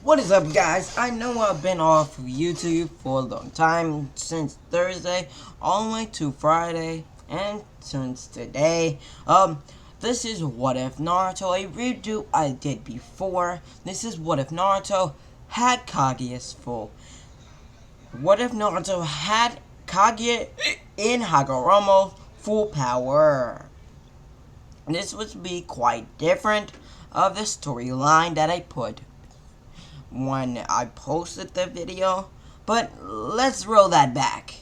What is up, guys? I know I've been off of YouTube for a long time, since Thursday all the way to Friday, and since today. This is What If Naruto, a redo I did before. This is What If Naruto had Kaguya's full. What if Naruto had Kaguya in Hagoromo full power? This would be quite different of the storyline that I put when I posted the video, but let's roll that back.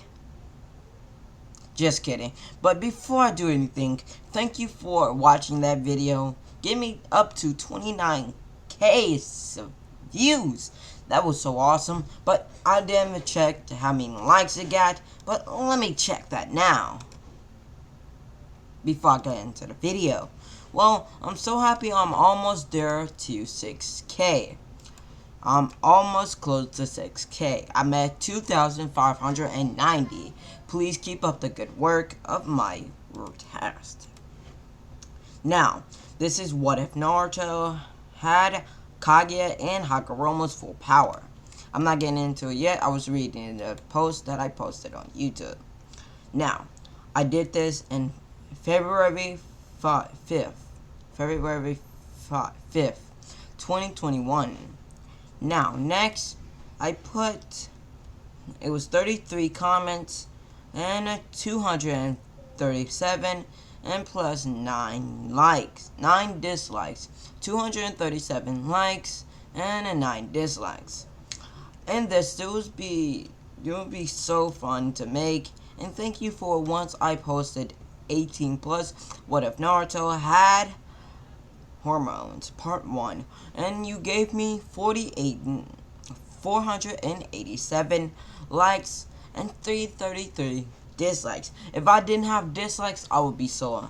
Just kidding. But before I do anything, thank you for watching that video. Give me up to 29K views. That was so awesome. But I didn't check how many likes it got. But let me check that now, before I get into the video. Well, I'm so happy I'm almost there to 6K. I'm almost close to 6K. I'm at 2,590. Please keep up the good work of my test. Now, this is What If Naruto had Kaguya and Hagoromo's full power. I'm not getting into it yet. I was reading the post that I posted on YouTube. Now, I did this in February 5th, 2021. Now, next, I put, it was 33 comments, and 237, and plus 9 likes, 9 dislikes, 237 likes, and 9 dislikes. And this, it would be so fun to make, and thank you for once I posted 18 plus, What If Naruto had Hormones, part 1, and you gave me 487 likes and 333 dislikes. If I didn't have dislikes, I would be so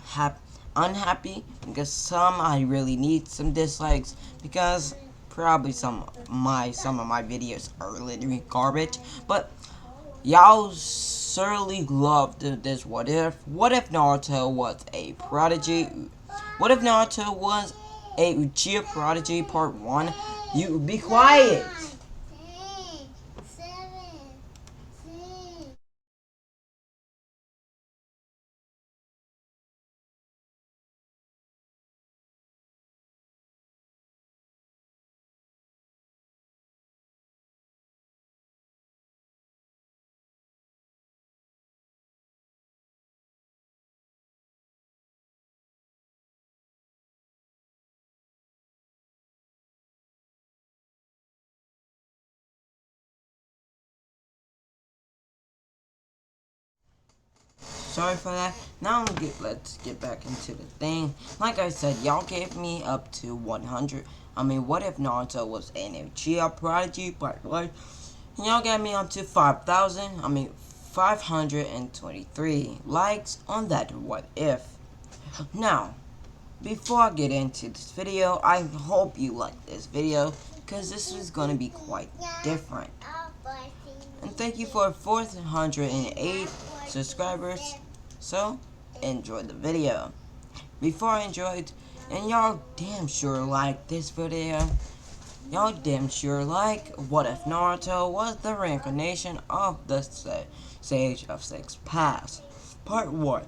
unhappy, because I really need some dislikes, because probably some of my videos are literally garbage. But y'all certainly loved this What If Naruto was a prodigy. What if Naruto was a Uchiha Prodigy Part 1? You be quiet! Sorry for that. Now let's get back into the thing. Like I said, y'all gave me up to 100. What if Naruto was an Uchiha Prodigy Part 1? Y'all got me up to 523 likes on that What If. Now, before I get into this video, I hope you like this video, because this is going to be quite different. And thank you for 408 subscribers. So, enjoy the video. Before I enjoy it, and y'all damn sure like this video, y'all damn sure like What If Naruto was the reincarnation of the Sage of Six Paths, Part 1.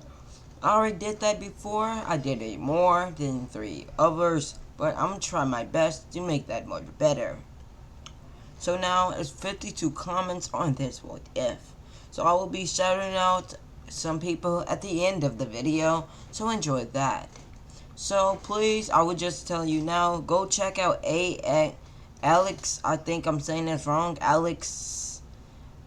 I already did that before. I did it more than 3 others, but I'm gonna try my best to make that much better. So now it's 52 comments on this What If. So I will be shouting out some people at the end of the video, so enjoy that. So please, I would just tell you now, go check out Alex, I think I'm saying this wrong, Alex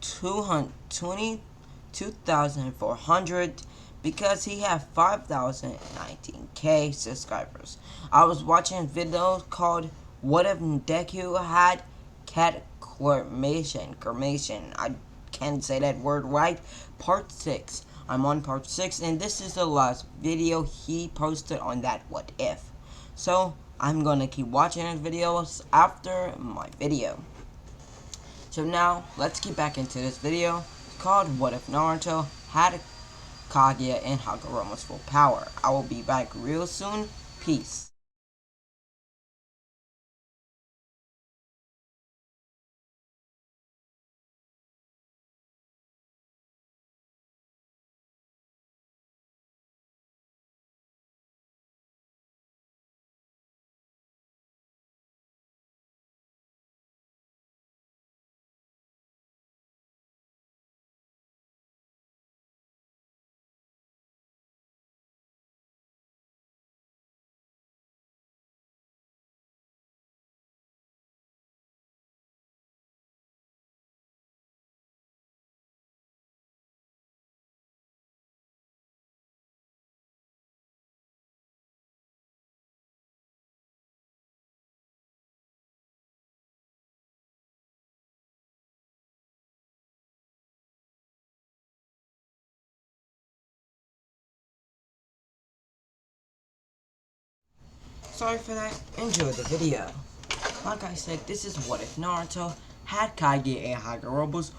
2,400, because he had 5,019K subscribers. I was watching a video called What If Deku had Catclamation, I can't say that word right, part 6. I'm on part 6, and this is the last video he posted on that What If. So, I'm gonna keep watching his videos after my video. So now, let's get back into this video. It's called What If Naruto had Kaguya and Hagoromo's full power. I will be back real soon. Peace. sorry for that. Enjoy the video. Like I said, this is what if Naruto had Kage and Hagoromo's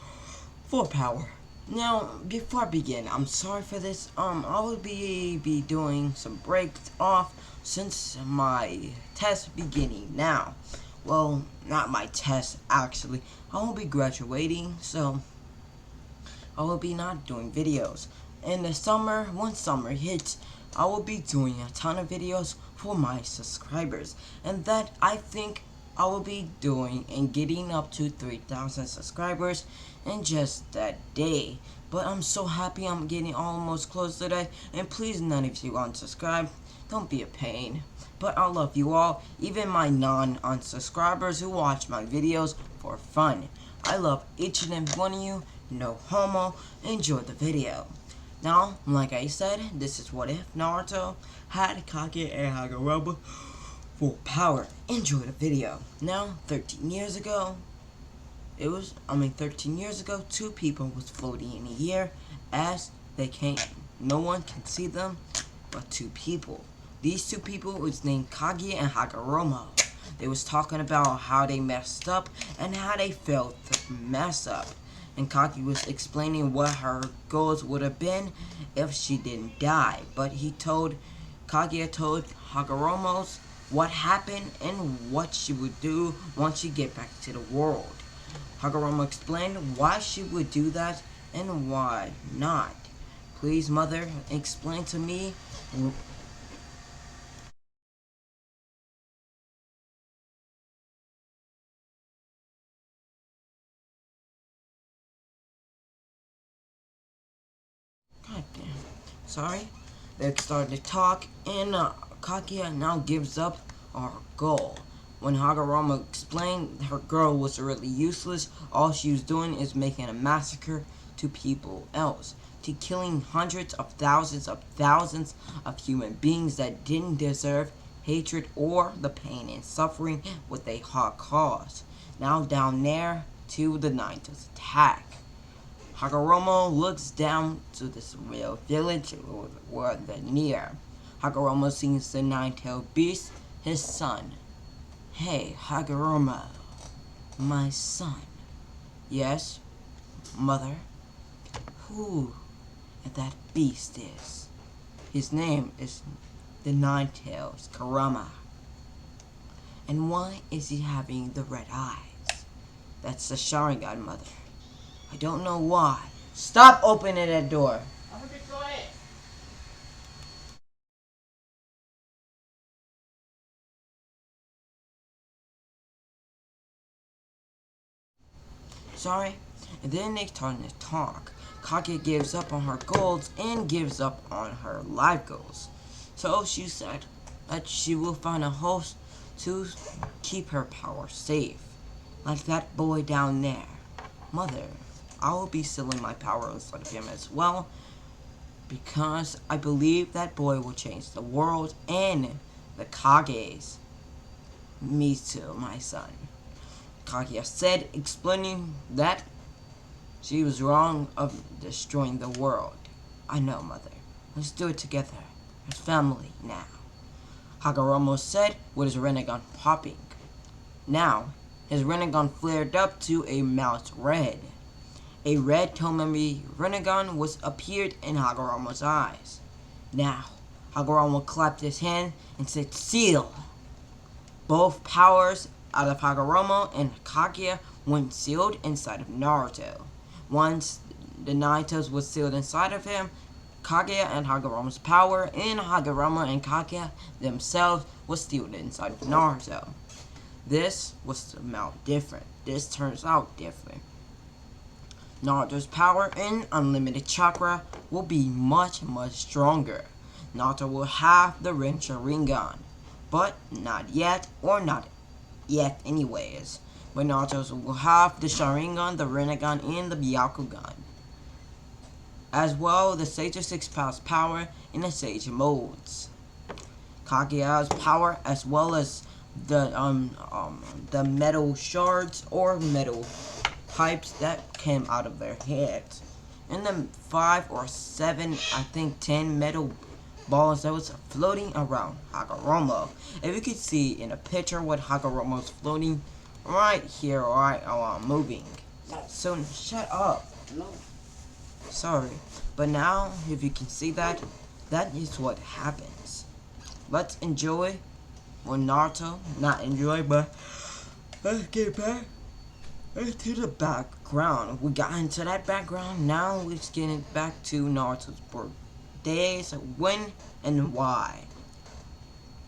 full power. Now, before I begin, I'm sorry for this. I will be doing some breaks off since my test beginning now. Well, not my test actually. I will be graduating, so I will be not doing videos. In the summer, once summer hits, I will be doing a ton of videos for my subscribers, and that I think I will be doing and getting up to 3,000 subscribers in just that day. But I'm so happy I'm getting almost close to that, and please none of you unsubscribe. Don't be a pain. But I love you all, even my non-unsubscribers who watch my videos for fun. I love each and every one of you, no homo. Enjoy the video. Now, like I said, this is what if Naruto had Kage and Hagoromo full power. Enjoy the video. Now, 13 years ago, 13 years ago, two people was floating in the air as they came. No one can see them but two people. These two people was named Kaguya and Hagoromo. They was talking about how they messed up and how they felt the mess up. And Kaguya was explaining what her goals would have been if she didn't die. But Kaguya told Hagoromo's what happened and what she would do once she get back to the world. Hagoromo explained why she would do that and why not. Please, mother, explain to me. God damn. Sorry. They started to talk, and Kaguya now gives up on her goal. When Hagoromo explained her goal was really useless, all she was doing is making a massacre to people else, to killing hundreds of thousands of human beings that didn't deserve hatred or the pain and suffering what they had caused. Now down there to the Naruto's attack. Hagoromo looks down to this real village where they're near. Hagoromo sees the nine-tailed beast, his son. Hey, Hagoromo, my son. Yes, mother. Who that beast is? His name is the Nine-Tails Kurama. And why is he having the red eyes? That's the Sharingan, mother. I don't know why. Stop opening that door. I'm gonna be quiet. Sorry. And then they start to talk. Kaguya gives up on her goals and gives up on her life goals. So she said that she will find a host to keep her power safe. Like that boy down there. Mother, I will be sealing my power inside of him as well, because I believe that boy will change the world and the Kages. Me too, my son. Kaguya said, explaining that she was wrong of destroying the world. I know, mother. Let's do it together. As family now. Hagoromo said with his Rinnegan popping. Now, his Rinnegan flared up to a mouse red. A red Tomemi Rinnegan was appeared in Hagoromo's eyes. Now, Hagoromo clapped his hand and said, seal! Both powers out of Hagoromo and Kaguya went sealed inside of Naruto. Once the Naruto's was sealed inside of him, Kaguya and Hagoromo's power in Hagoromo and Kaguya themselves was sealed inside of Naruto. This was out different. This turns out different. Naruto's power in unlimited chakra will be much stronger. Naruto will have the Rin Sharingan, but not yet, or not yet anyways. But Naruto will have the Sharingan, the Rinnegan, and the Byakugan. As well, the Sage of Six Powers power in the Sage modes. Kaguya's power, as well as the metal shards or metal pipes that came out of their heads. And the 5 or 7, I think 10 metal balls that was floating around Hagoromo. If you could see in a picture what Hagoromo's floating right here, right while I'm moving. So shut up. Sorry. But now, if you can see that, that is what happens. Let's enjoy, well, Naruto, not enjoy, but let's get back into the background. We got into that background, now let's get it back to Naruto's birthdays, when and why.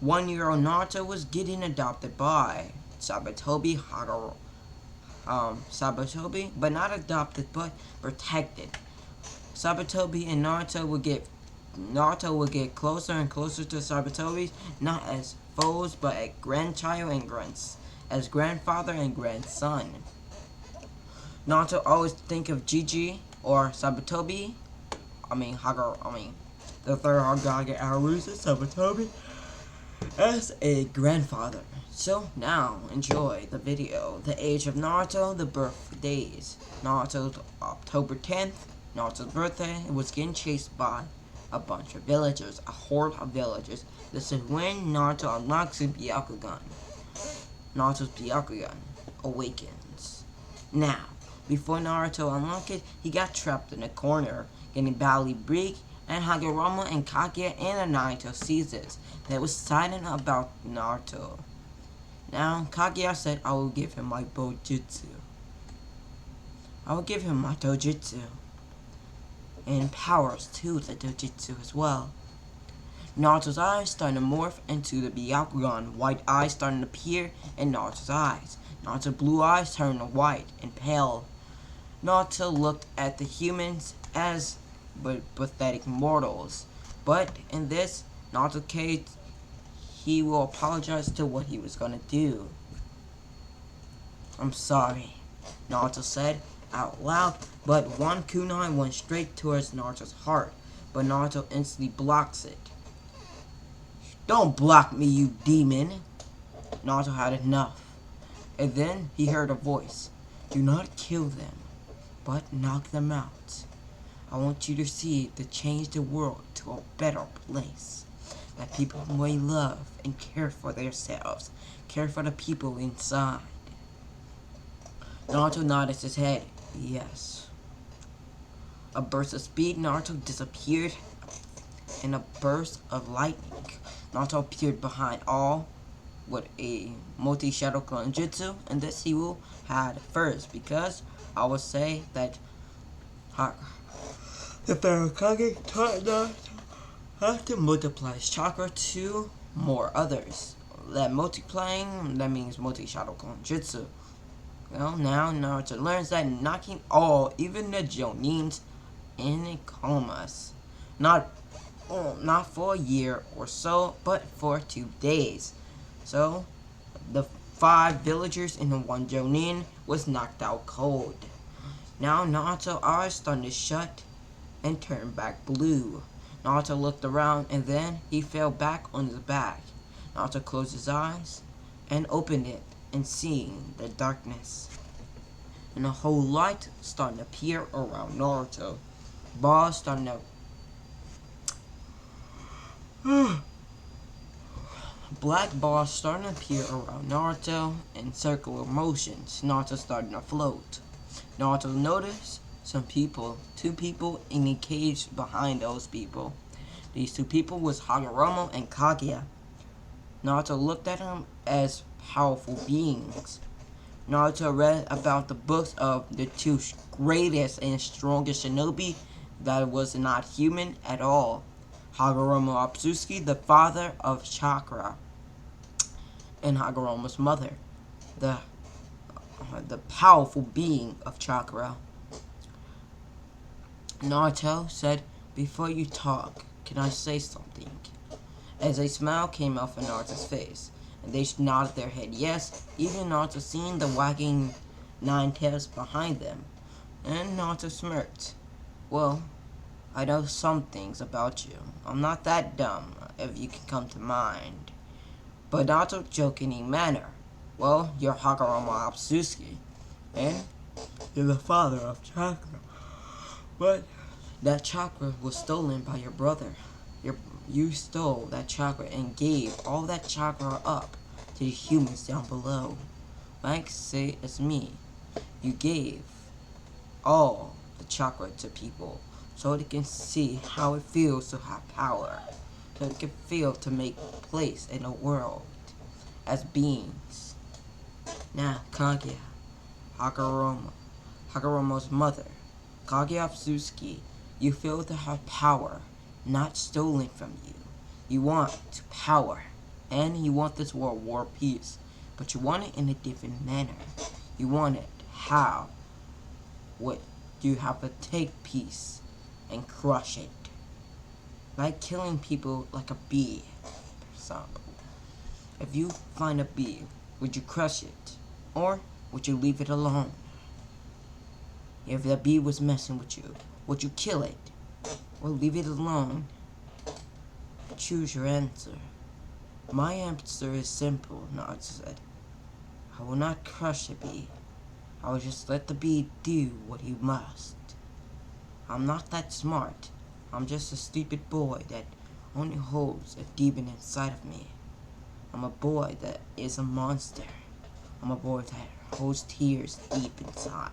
1-year-old Naruto was getting adopted by Sabaotomi Hagoromo. Sabaotomi, but not adopted, but protected. Sabaotomi and Naruto would get closer and closer to Sabaotomi, not as foes, but as grandchild and as grandfather and grandson. Naruto always think of Gigi or Sabaotomi, the third Hokage Arusa Sabaotomi, as a grandfather. So now, enjoy the video. The age of Naruto, the birthdays. Naruto's October 10th, Naruto's birthday, was getting chased by a bunch of villagers, a horde of villagers. This is when Naruto unlocks his Byakugan. Naruto's Byakugan awakens. Now, before Naruto unlocked it, he got trapped in a corner, getting badly beat, and Hagoromo and Kaguya and Naruto sees this. They was silent about Naruto. Now, Kaguya said, I will give him my Bojutsu. I will give him my Dojutsu. And powers to the Dojutsu as well. Naruto's eyes starting to morph into the Byakugan. White eyes starting to appear in Naruto's eyes. Naruto's blue eyes turning white and pale. Naruto looked at the humans as pathetic mortals. But in this, Naruto case, he will apologize to what he was gonna do. I'm sorry, Naruto said out loud, but one kunai went straight towards Naruto's heart, but Naruto instantly blocks it. Don't block me, you demon! Naruto had enough. And then he heard a voice. Do not kill them, but knock them out. I want you to see to change the world to a better place. That people may love and care for themselves, care for the people inside. Naruto nodded his head. Yes. A burst of speed, Naruto disappeared in a burst of lightning. Naruto appeared behind all with a multi-shadow clone jutsu, and this he will had first, because I would say that the Hokage taught Naruto how to multiply his chakra to more others. That multiplying, that means multi-shadow clone jutsu. Well, now Naruto learns that knocking all, even the Jonins, in comas. Not for a year or so, but for 2 days. So, the 5 villagers in the 1 Jonin was knocked out cold. Now Naruto's eyes started to shut and turn back blue. Naruto looked around and then he fell back on his back. Naruto closed his eyes and opened it and seeing the darkness. And a whole light starting to appear around Naruto. Balls starting to black balls starting to appear around Naruto in circular motions. Naruto starting to float. Naruto noticed some people, 2 people in a cage behind those people. These 2 people was Hagoromo and Kaguya. Naruto looked at them as powerful beings. Naruto read about the books of the 2 greatest and strongest shinobi that was not human at all. Hagoromo Apsuski, the father of chakra, and Hagoromo's mother, the powerful being of chakra. Naruto said, before you talk, can I say something? As a smile came off of Naruto's face, and they nodded their head yes, even Naruto seeing the wagging 9 tails behind them. And Naruto smirked. Well, I know some things about you. I'm not that dumb, if you can come to mind. But Naruto joked in a manner. Well, you're Hagoromo Apsuski, and you're the father of chakra. But that chakra was stolen by your brother. You stole that chakra and gave all that chakra up to the humans down below. Like, say it's me. You gave all the chakra to people so they can see how it feels to have power. So they can feel to make place in the world as beings. Now, Kaguya, Hagoromo's mother, Kaguya Tsuki, you feel to have power, not stolen from you. You want power, and you want this world war peace, but you want it in a different manner. You want it how? What you have to take peace and crush it, like killing people like a bee, for example. If you find a bee, would you crush it, or would you leave it alone? If the bee was messing with you, would you kill it, or leave it alone? Choose your answer. My answer is simple, Nod said. I will not crush the bee. I will just let the bee do what he must. I'm not that smart. I'm just a stupid boy that only holds a demon inside of me. I'm a boy that is a monster. I'm a boy that holds tears deep inside.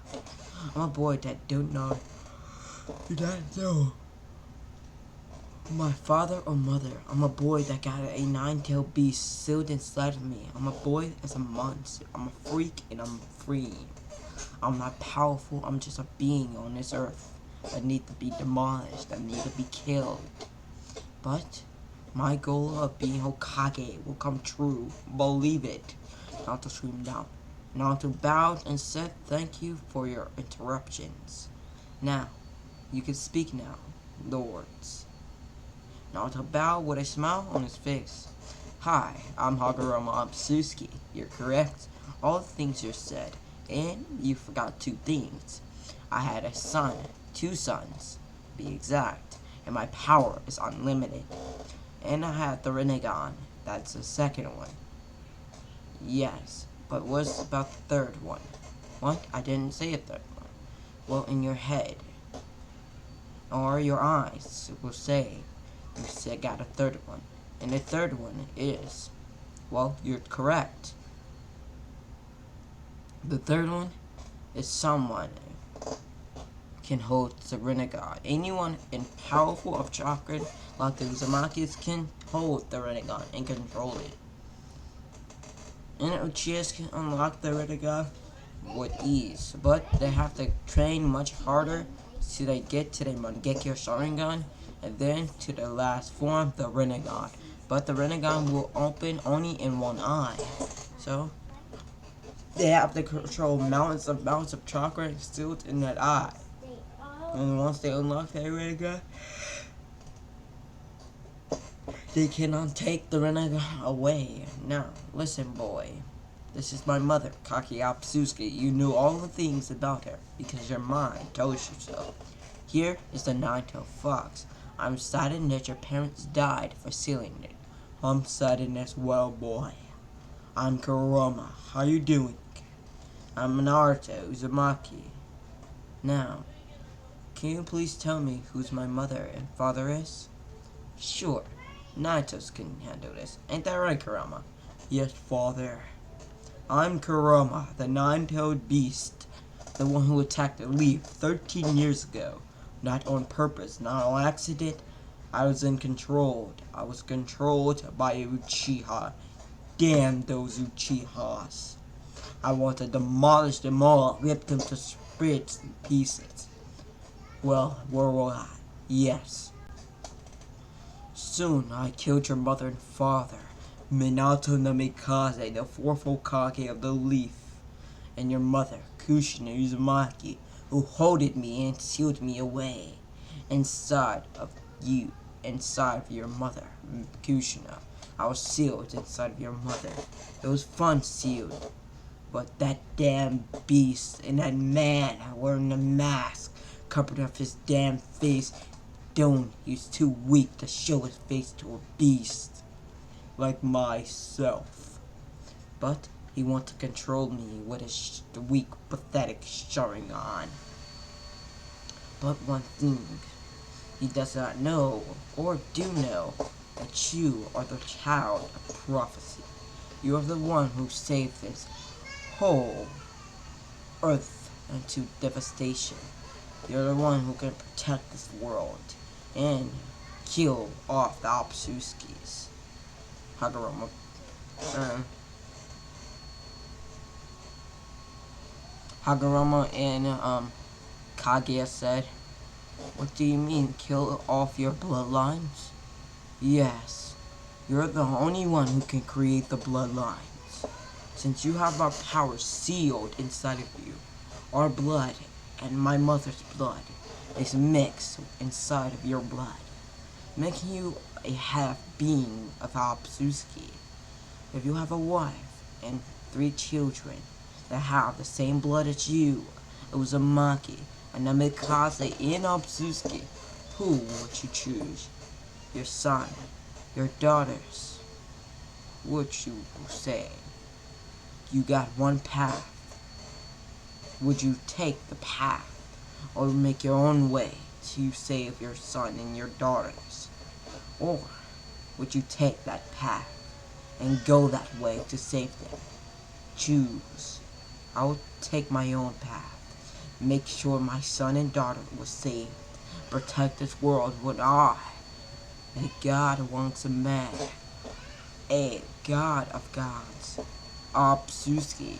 I'm a boy that don't know my father or mother. I'm a boy that got a nine-tailed beast sealed inside of me. I'm a boy that's a monster. I'm a freak and I'm free. I'm not powerful. I'm just a being on this earth that need to be demolished, that need to be killed. But my goal of being Hokage will come true. Believe it. Not to scream down. Not to bow and said thank you for your interruptions. Now, you can speak now, lords. Naruto bowed with a smile on his face. Hi, I'm Hagoromo Tsuki. You're correct. All the things you said. And you forgot two things. I had a son. 2 sons, be exact. And my power is unlimited. And I had the Rinnegan. That's the second one. Yes, but what's about the third one? What? I didn't say a third one. Well, in your head. Or your eyes will say. You said got a third one. And the third one is, well, you're correct. The third one is someone can hold the Rinnegan. Anyone in powerful of chakra like the Uzumakis can hold the Rinnegan and control it. And Uchihas can unlock the Rinnegan with ease, but they have to train much harder till they get to the Mangekyo Sharingan, and then to the last form, the Rinnegan. But the Rinnegan will open only in one eye. So, they have to control mountains of chakra instilled in that eye. And once they unlock that Rinnegan, they cannot take the Rinnegan away. Now, listen, boy. This is my mother, Kaguya Tsuki. You knew all the things about her because your mind told you so. Here is the nine-tailed fox. I'm saddened that your parents died for stealing it. I'm saddened as well, boy. I'm Kuroma. How you doing? I'm Naruto Uzumaki. Now, can you please tell me who's my mother and father is? Sure. Naruto's can handle this. Ain't that right, Kurama? Yes, father. I'm Kurama, the nine-tailed beast. The one who attacked the leaf 13 years ago. Not on purpose, not on accident. I was controlled. I was controlled by Uchiha. Damn those Uchihas. I want to demolish them all, rip them to shreds and pieces. Well, where will I? Yes. Soon I killed your mother and father, Minato Namikaze, the fourth Hokage of the leaf, and your mother, Kushina Uzumaki, who holded me and sealed me away inside of you, inside of your mother, Kushina. I was sealed inside of your mother. It was fun sealed. But that damn beast and that man wearing the mask covered up his damn face. He's too weak to show his face to a beast like myself. But he wants to control me with his weak, pathetic Sharingan. But one thing he does not know, or do know, that you are the child of prophecy. You are the one who saved this whole earth into devastation. You're the one who can protect this world and kill off the Opsuskis. Hagoromo. Hagoromo and Kaguya said, "What do you mean, kill off your bloodlines?" "Yes, you're the only one who can create the bloodlines. Since you have our power sealed inside of you, our blood and my mother's blood is mixed inside of your blood, making you a half-being of Opsuski. If you have a wife and 3 children that have the same blood as you, Uzumaki, and Namikaze in Opsuski, who would you choose? Your son, your daughters? Would you say you got one path? Would you take the path or make your own way to save your son and your daughters? Or would you take that path and go that way to save them? Choose. I will take my own path. Make sure my son and daughter was saved. Protect this world when I, a god once a man, a god of gods, Opsuski,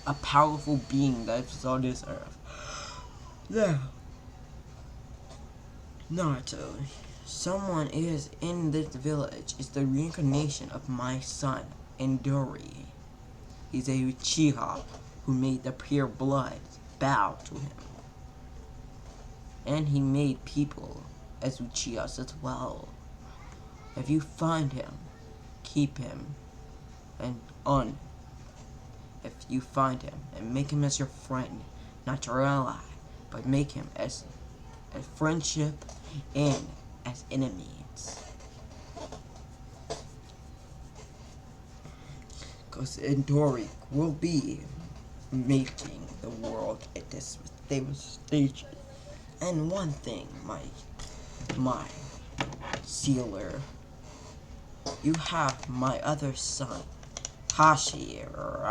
a powerful being that is on this earth. Now, Naruto, someone is in this village is the reincarnation of my son, Endori. He's a Uchiha who made the pure blood bow to him. And he made people as Uchihas as well. If you find him, keep him, if you find him, and make him as your friend, not your ally, but make him as a friendship and as enemies. Because Endori will be making the world a devastation. And one thing, my sealer, you have my other son, Hashi, or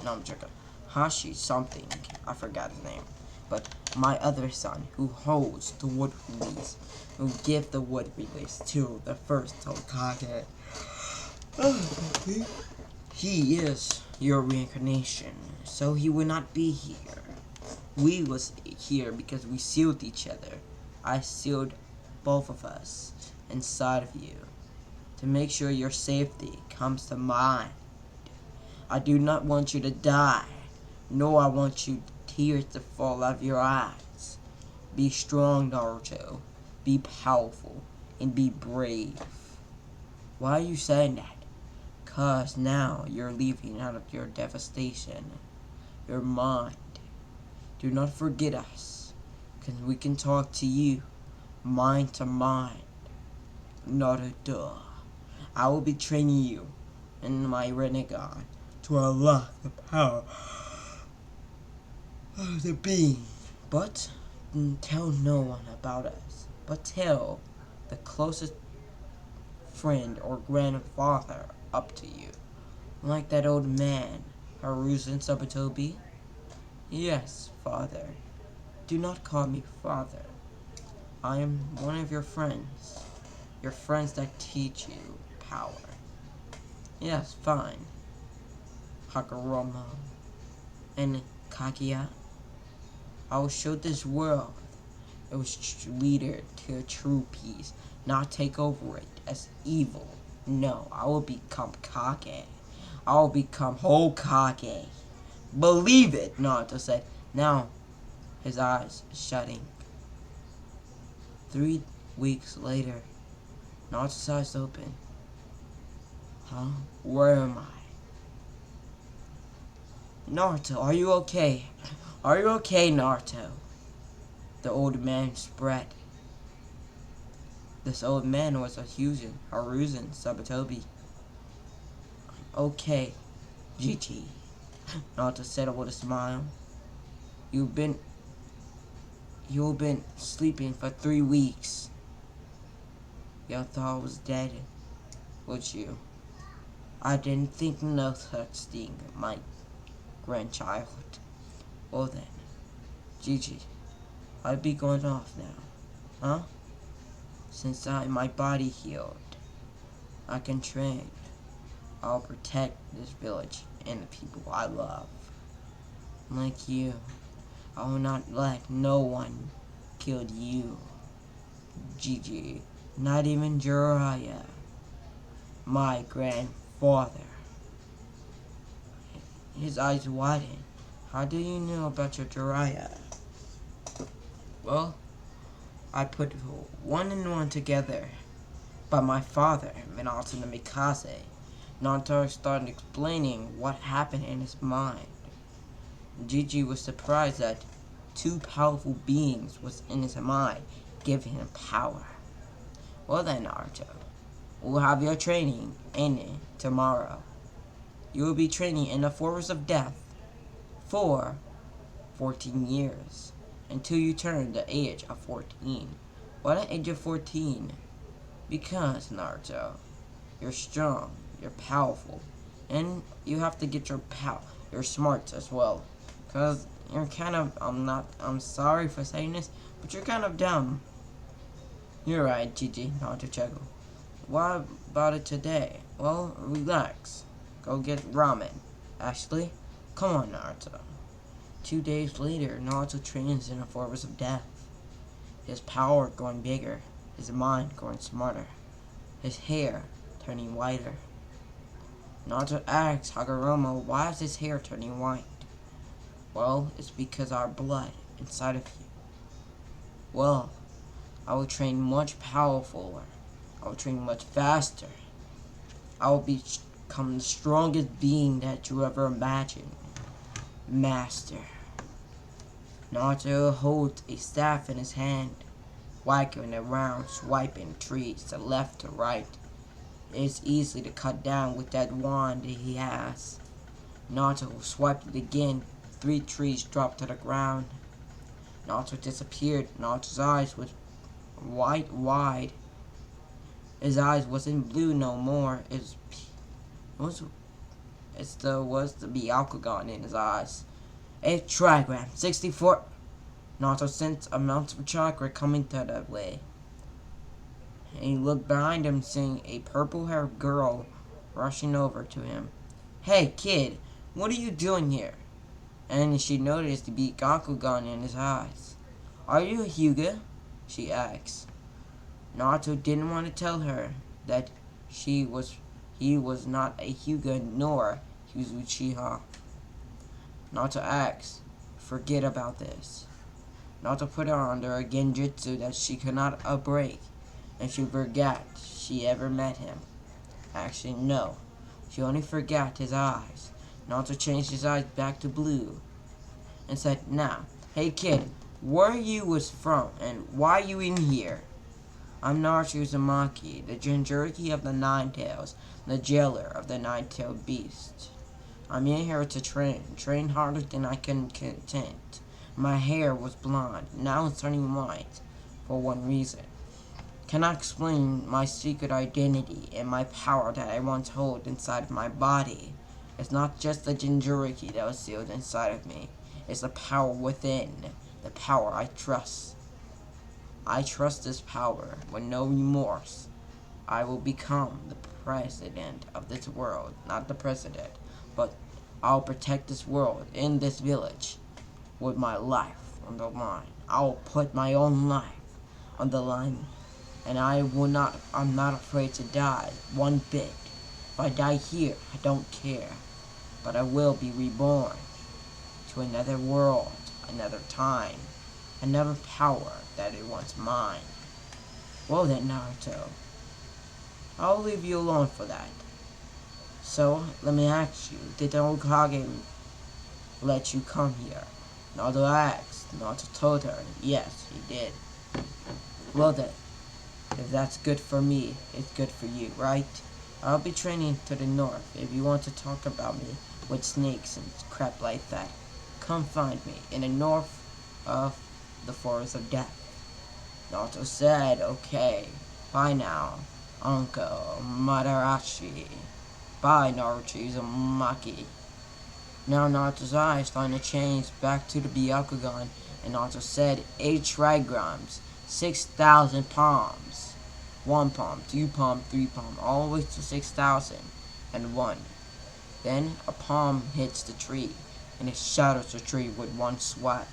no, I'm joking. Hashi something, I forgot his name. But my other son, who holds the wood release, who give the wood release to the first Hokage. He is your reincarnation, so he would not be here. We was here because we sealed each other. I sealed both of us inside of you to make sure your safety comes to mind. I do not want you to die, nor I want you tears to fall out of your eyes. Be strong, Naruto. Be powerful and be brave. Why are you saying that? 'Cause now you're leaving out of your devastation, your mind. Do not forget us, 'cause we can talk to you, mind to mind. Naruto, I will be training you in my Renegade to unlock the power of the being. But tell no one about us, but tell the closest friend or grandfather up to you. Like that old man, Haruzen Sabatobi? Yes, father. Do not call me father. I am one of your friends. Your friends that teach you power. Yes, fine. Hagoromo and Kaguya. I will show this world it was leader to a true peace, not take over it as evil. No, I will become Kage. I will become Hokage. Believe it, Naruto said. Now, his eyes shutting. 3 weeks later, Naruto's eyes open. Huh? Where am I? Naruto, are you okay? Are you okay, Naruto? The old man spread. This old man was a Haruzen Sabatobi. Okay, GT. Naruto said with a smile. You've been sleeping for 3 weeks. You thought I was dead, would you? I didn't think no such thing, my grandchild. Well then, Gigi, I'll be going off now, huh? Since my body healed, I can train. I'll protect this village and the people I love. Like you, I will not let no one kill you, Gigi. Not even Jiraiya, my grandfather. His eyes widened. How do you know about your Jiraiya? Well, I put one and one together. But my father, Minato no Mikase, Naruto started explaining what happened in his mind. Gigi was surprised that two powerful beings was in his mind, giving him power. Well then, Naruto, we'll have your training ending tomorrow. You will be training in the Forest of Death for 14 years, until you turn the age of 14. Why the age of 14? Because, Naruto, you're strong, you're powerful, and you have to get your smarts as well. Because you're kind of, I'm sorry for saying this, but you're kind of dumb. You're right, Gigi, Naruto chuckled. What about it today? Well, relax. Go get ramen. Ashley, come on, Naruto. 2 days later, Naruto trains in a forest of death. His power growing bigger, his mind growing smarter, his hair turning whiter. Naruto asks Hagoromo, why is his hair turning white? Well, it's because our blood inside of you. Well, I will train much powerfuler. I will train much faster. I will become the strongest being that you ever imagined. Master. Naruto holds a staff in his hand, wagging it around, swiping trees to left to right. It is easy to cut down with that wand that he has. Naruto swiped it again. 3 trees dropped to the ground. Naruto disappeared. Naruto's eyes was wide. His eyes wasn't blue no more. It was the Byakugan in his eyes. A trigram, 64. Naruto sensed amounts of chakra coming that way. And he looked behind him, seeing a purple-haired girl rushing over to him. Hey, kid, what are you doing here? And she noticed the Byakugan in his eyes. Are you a Hyuga? She asked. Naruto didn't want to tell her that he was not a Hyuga, nor he was Uchiha. Naruto asked, forget about this. Naruto put her under a genjutsu that she could not break, and she forgot she ever met him. Actually, no. She only forgot his eyes. Naruto changed his eyes back to blue and said, now, hey kid, where you was from and why you in here? I'm Naruto Uzumaki, the Jinchuriki of the Nine Tails, the jailer of the Nine-Tailed Beast. I'm in here to train harder than I can content. My hair was blonde, now it's turning white, for one reason. Cannot explain my secret identity and my power that I once held inside of my body. It's not just the Jinchuriki that was sealed inside of me. It's the power within, the power I trust. I trust this power with no remorse. I will become the president of this world, not the president, but I'll protect this world in this village with my life on the line. I'll put my own life on the line, and I'm not afraid to die one bit. If I die here, I don't care, but I will be reborn to another world, another time, another power that is once mine. Well then, Naruto, I'll leave you alone for that. So, let me ask you, did the Hokage let you come here? Naruto asked. Naruto told her, yes, he did. Well then, if that's good for me, it's good for you, right? I'll be training to the north. If you want to talk about me with snakes and crap like that, come find me in the north of the Forest of Death. Naruto said, okay. Bye now, Uncle Madarashi. Bye, Naruto Uzumaki. Now Naruto's eyes starting to change back to the Byakugan, and Naruto said 8 trigrams, 6,000 palms. 1 palm, 2 palm, 3 palm, all the way to 6,001. Then a palm hits the tree, and it shatters the tree with one swipe.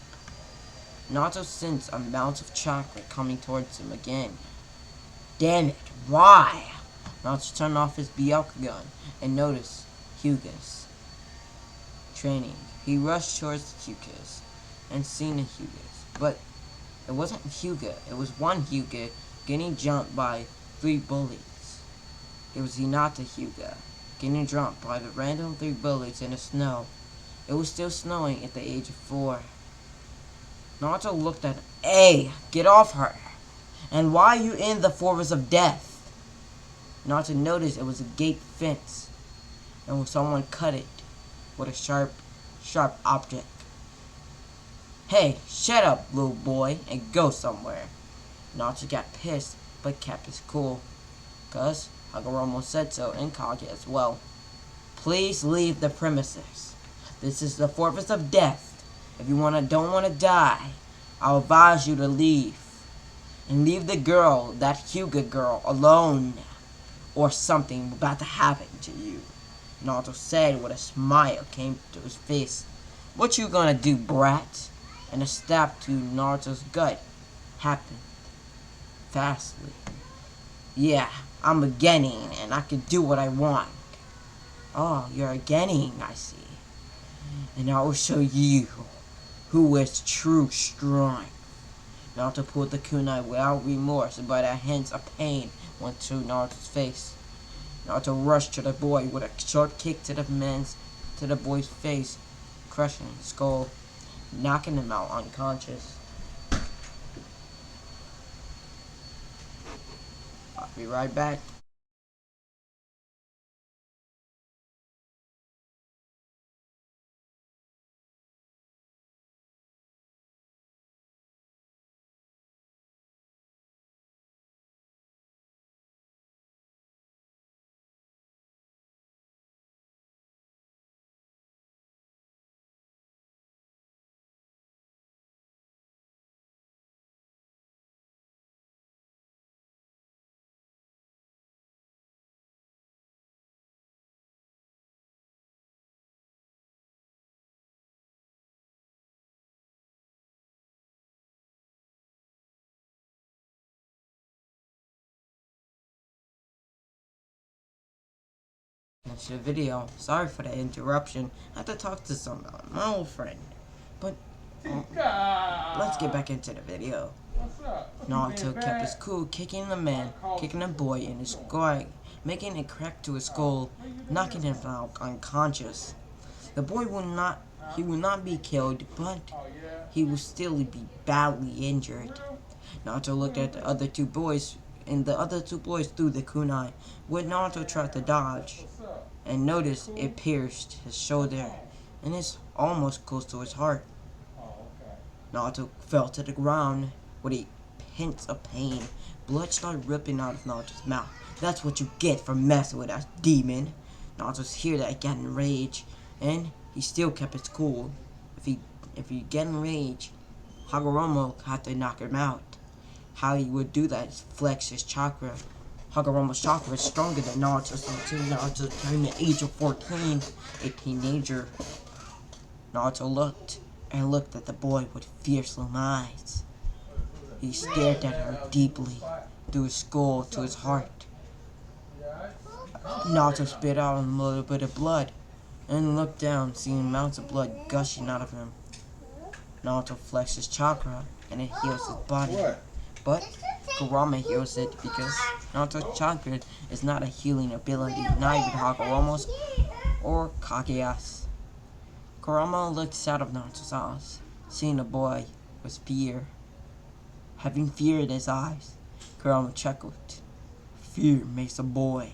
Naruto sensed amounts of chocolate coming towards him again. Damn it, why? Naruto turned off his Byakugan and noticed Hyuga's training. He rushed towards Hyuga's and seen Hyuga's, but it wasn't Hyuga. It was one Hyuga getting jumped by 3 bullies. It was Hinata Hyuga getting jumped by the random 3 bullies in the snow. It was still snowing at the age of 4. Naruto looked at him. Hey, get off her! And why are you in the forest of death? Naruto noticed it was a gate fence, and someone cut it with a sharp object. Hey, shut up, little boy, and go somewhere. Naruto got pissed, but kept his cool, cause Hagoromo said so, and Kaguya as well. Please leave the premises. This is the forest of death. If you don't wanna die, I'll advise you to leave. And leave the girl, that Hyuga girl, alone, or something about to happen to you. Naruto said with a smile came to his face. What you gonna do, brat? And a stab to Naruto's gut happened fastly. Yeah, I'm a Genin, and I can do what I want. Oh, you're a Genin, I see. And I will show you who is true strength. Naruto pulled the kunai without remorse, but a hint of pain went to Naruto's face. Naruto rushed to the boy with a short kick to the boy's face, crushing his skull, knocking him out unconscious. I'll be right back. That's the video. Sorry for the interruption. I had to talk to someone, my old friend. But let's get back into the video. Naruto kept his cool, kicking the man, kicking the boy in his skull, making a crack to his skull, knocking him out unconscious. The boy will not be killed, but he will still be badly injured. Naruto looked at the other 2 boys, and the other 2 boys threw the kunai, which Naruto tried to dodge, and noticed it pierced his shoulder, and is almost close to his heart. Naruto fell to the ground with a hint of pain. Blood started ripping out of Naruto's mouth. That's what you get for messing with us, demon. Naruto's here that got enraged, and he still kept his cool. If he get enraged, Hagoromo had to knock him out. How he would do that is flex his chakra. Hagoromo's chakra is stronger than Naruto's until Naruto during the age of 14, a teenager. Naruto looked at the boy with fearsome eyes. He stared at her deeply, through his skull to his heart. Naruto spit out a little bit of blood, and looked down, seeing amounts of blood gushing out of him. Naruto flexed his chakra, and it heals his body. But Kurama heals it because Naruto's chakra is not a healing ability, not even Hagoromo's or Kaguya's. Kurama looked out of Naruto's eyes, seeing the boy with fear. Having fear in his eyes, Kurama chuckled. Fear makes a boy.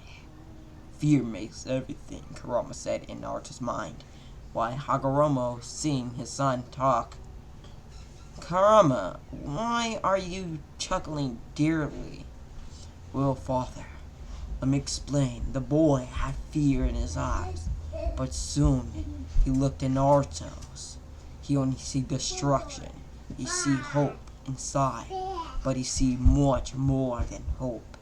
Fear makes everything, Kurama said in Naruto's mind, while Hagoromo seeing his son talk. Kurama, why are you chuckling dearly? Well, father, let me explain. The boy had fear in his eyes, but soon he looked in Naruto's. He only see destruction. He see hope inside, but he see much more than hope.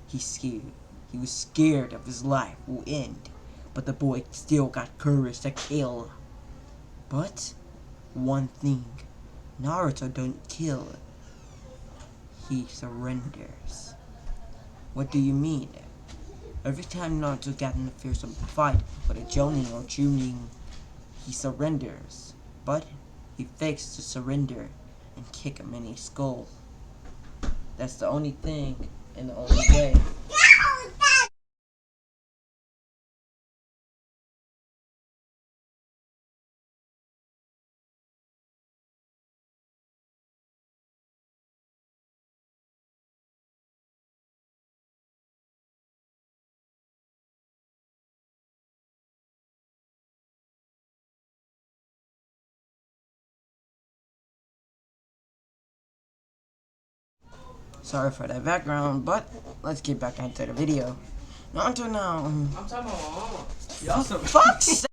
He was scared of his life will end, but the boy still got courage to kill. But one thing, Naruto don't kill. He surrenders. What do you mean? Every time Naruto got in a fearsome fight with a Jonin or Chunin, he surrenders. But he fakes to surrender and kick him in his skull. That's the only thing and the only way. Sorry for that background, but let's get back into the video. Not until now. I'm talking about my mama. Y'all some Fuck's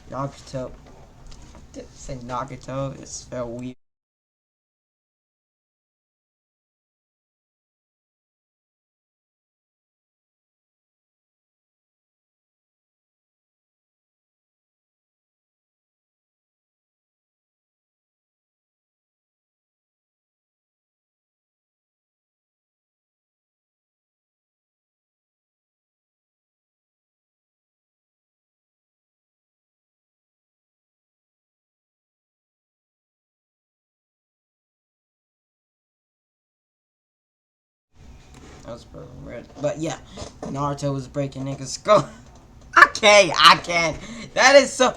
Nagato. Did I say Nagato? It's spelled weird. That was pretty weird. But yeah, Naruto was breaking niggas' skull. I can't. That is so.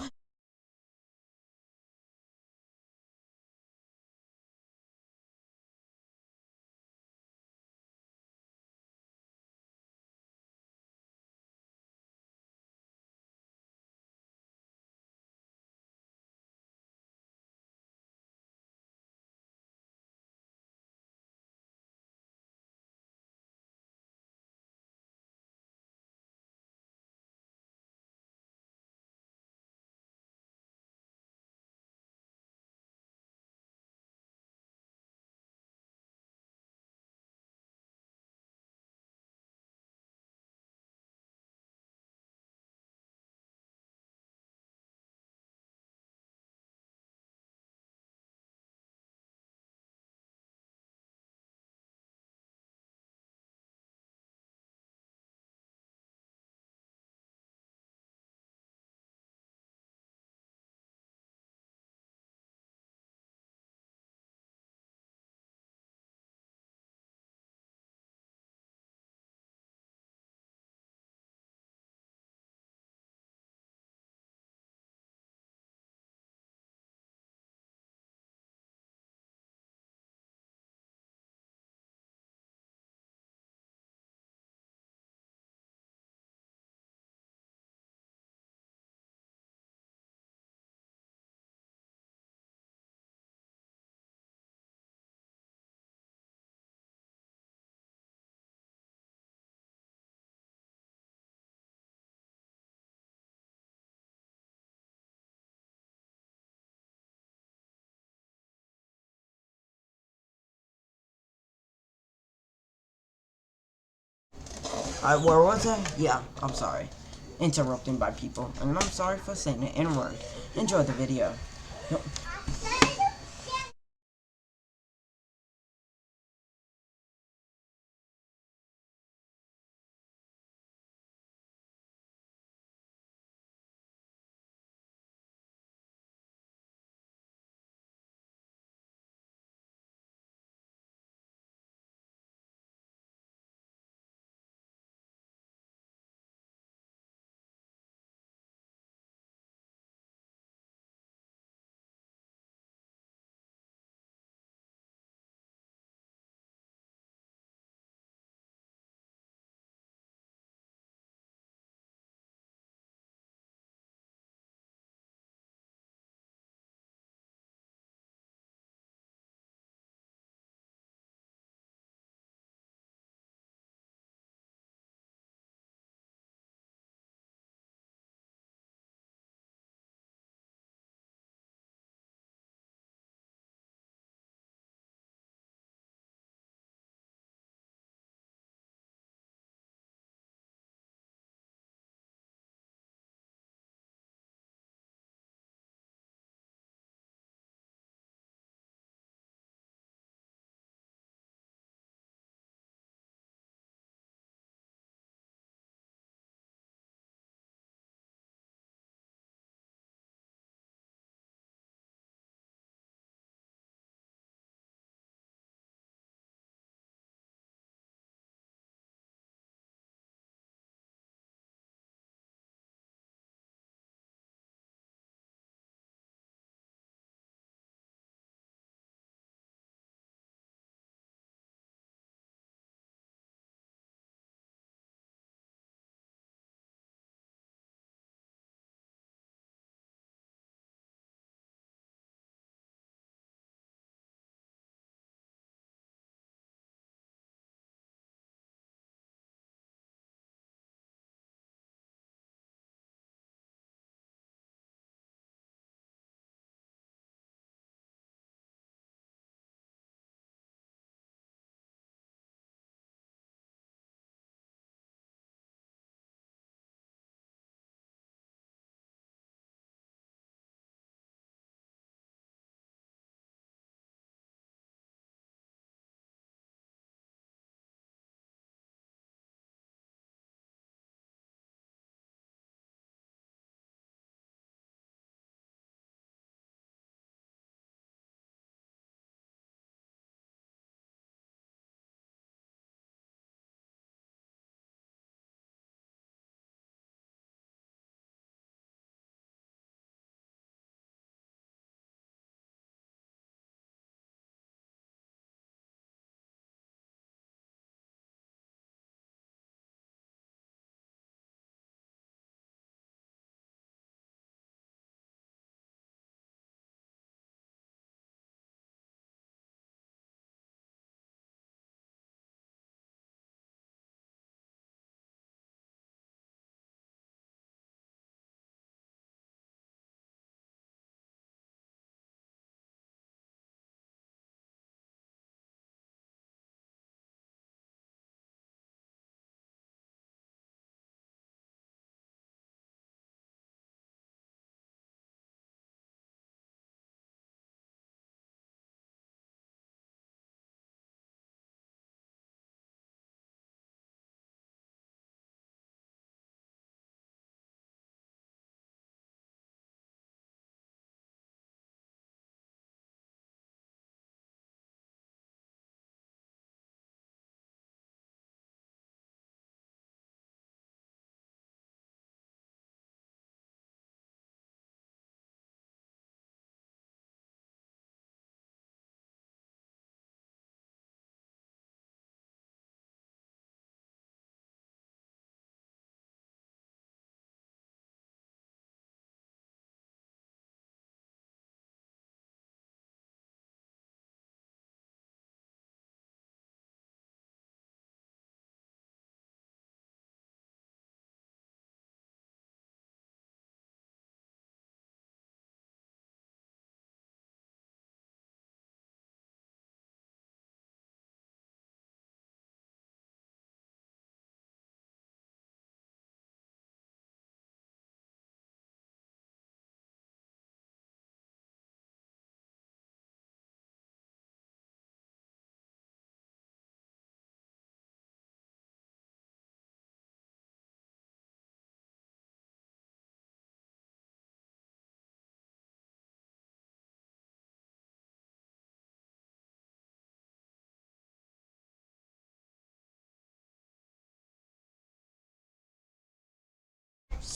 Where was I? Yeah, I'm sorry. Interrupting by people. And I'm sorry for saying the N word. Enjoy the video.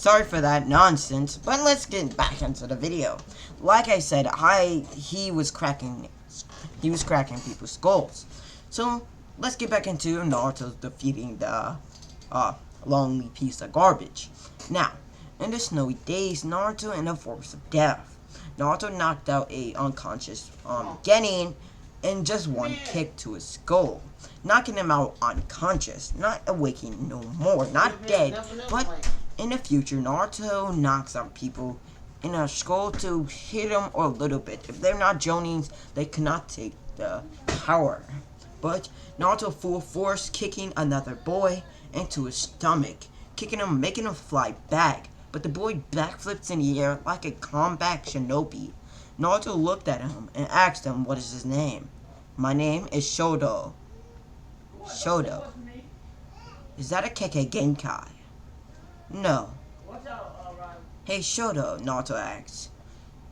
sorry for that nonsense, but let's get back into the video. Like I said, he was cracking people's skulls. So let's get back into Naruto defeating the lonely piece of garbage. Now, in the snowy days, Naruto in the forest of death. Naruto knocked out a unconscious Genin in just one kick to his skull, knocking him out unconscious, not awakening no more, not dead, but in the future, Naruto knocks out people in a skull to hit them a little bit. If they're not Jonins, they cannot take the power. But Naruto full force kicking another boy into his stomach, kicking him, making him fly back. But the boy backflips in the air like a combat shinobi. Naruto looked at him and asked him what is his name. My name is Shoto. Shoto. Is that a Keke Genkai? No. Hey Shoto, Naruto asks.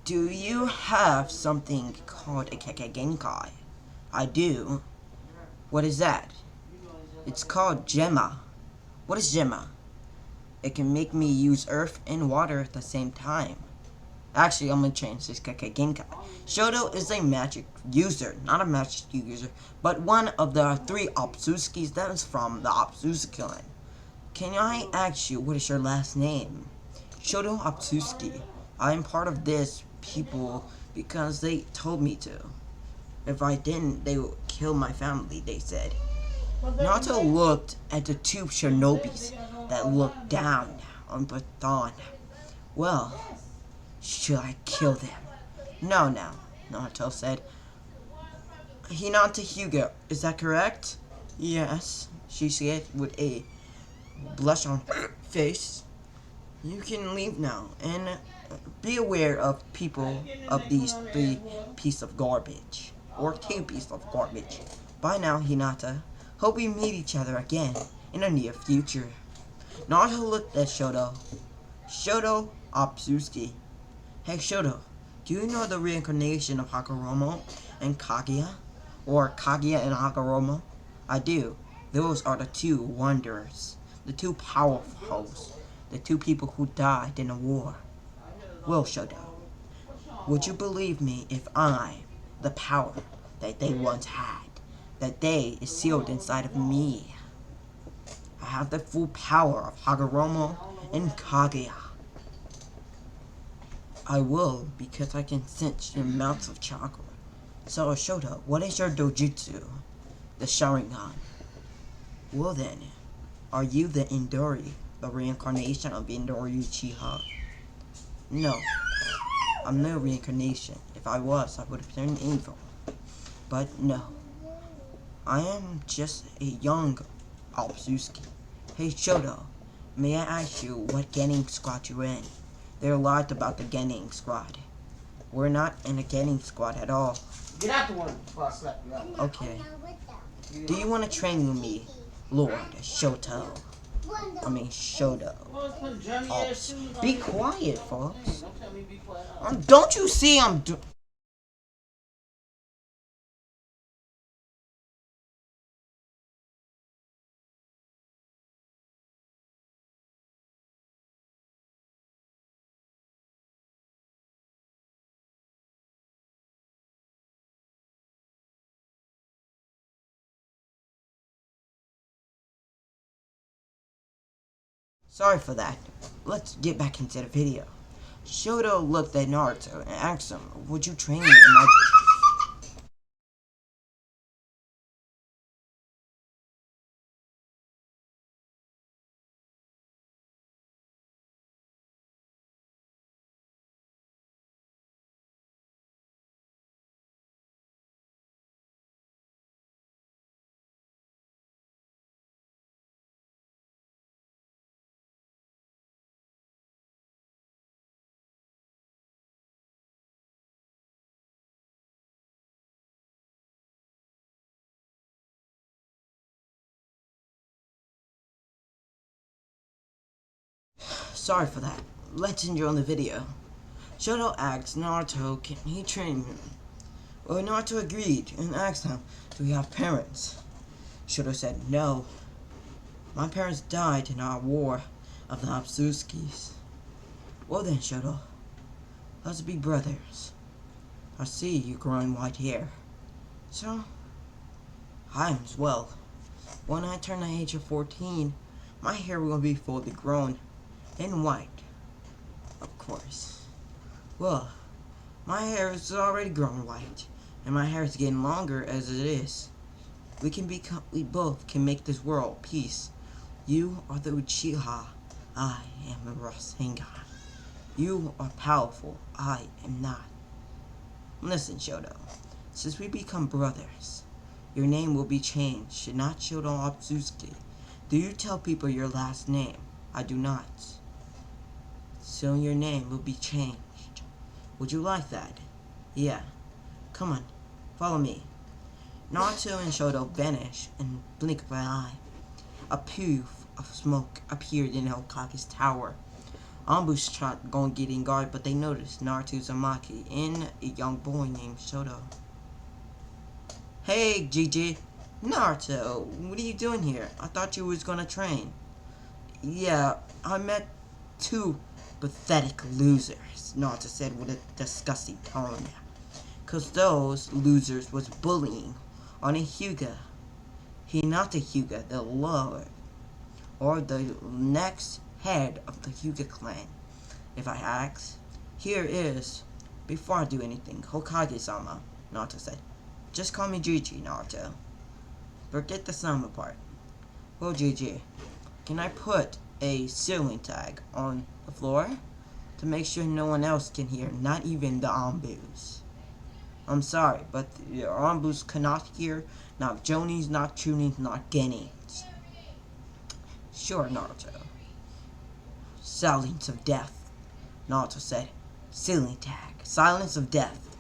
Do you have something called a Keke Genkai? I do. What is that? It's called Gemma. What is Gemma? It can make me use earth and water at the same time. Actually, I'm gonna change this Keke Genkai. Shoto is a magic user, not a magic user, but one of the 3 Otsutskis that is from the Otsutsuki clan. Can I ask you what is your last name? Shoto Otsutsuki. I am part of this people because they told me to. If I didn't, they would kill my family, they said. Naruto looked at the 2 shinobis that looked down on Baton. Well, should I kill them? No, Naruto said. He nodded to Hugo. Is that correct? Yes, she said with a blush on her face. You can leave now, and be aware of people of these 3 pieces of garbage. Or 2 pieces of garbage. Bye now, Hinata. Hope we meet each other again in the near future. Naruto looked at Shoto. Shoto Otsutsuki. Hey Shoto, do you know the reincarnation of Hagoromo and Kaguya? Or Kaguya and Hagoromo? I do. Those are the 2 wonders. The 2 powerfuls. The 2 people who died in a war. Well, Shoto, would you believe me if the power that they once had, that they is sealed inside of me? I have the full power of Hagoromo and Kaguya. I will, because I can sense your amounts of chakra. So, Shoto, what is your dojutsu? The Sharingan. Well then, are you the Indori, the reincarnation of Indori Uchiha? No, I'm no reincarnation. If I was, I would have turned evil. But no, I am just a young Otsutsuki. Hey Shoto, may I ask you what Genin squad you're in? There are lies about the Genin squad. We're not in a Genin squad at all. Get out the one before I slap you out. Okay. Do you want to train with me, Lord Shoto? I mean Shoto. Oh, be quiet, folks. Don't tell me be quiet. Don't you see I'm Sorry for that. Let's get back into the video. Shoto looked at Naruto and asked him, would you train me in my... Sorry for that. Let's enjoy the video. Shoto asked Naruto, can he train him? Well, Naruto agreed and asked him, do we have parents? Shoto said, no. My parents died in our war of the Otsutskis. Well then, Shoto, let's be brothers. I see you growing white hair. So, I am as well. When I turn the age of 14, my hair will be fully grown and white. Of course. Well, my hair is already grown white, and my hair is getting longer as it is. We both can make this world peace. You are the Uchiha. I am the Rasengan. You are powerful. I am not. Listen, Shoto. Since we become brothers, your name will be changed to not Shoto Otsutsuki. Do you tell people your last name? I do not. So your name will be changed. Would you like that? Yeah. Come on. Follow me. Naruto and Shoto vanish in a blink of an eye. A poof of smoke appeared in Hokage's tower. Ambush tried going getting guard, but they noticed Naruto Uzumaki and a young boy named Shoto. Hey, Gigi. Naruto, what are you doing here? I thought you was gonna train. Yeah, I met two pathetic losers, Naruto said with a disgusting tone. Cause those losers was bullying on a Hyuga. Hinata Hyuga, the lord, or the next head of the Hyuga clan. If I ask, here is, before I do anything, Hokage-sama, Naruto said. Just call me Gigi, Naruto. Forget the Sama part. Well, Gigi, can I put a ceiling tag on the floor to make sure no one else can hear, not even the Ambus? I'm sorry, but the Ambus cannot hear, not Jonies, not Chunies, not Genins. Sure, Naruto. Silence of death, Naruto said. Ceiling tag. Silence of death.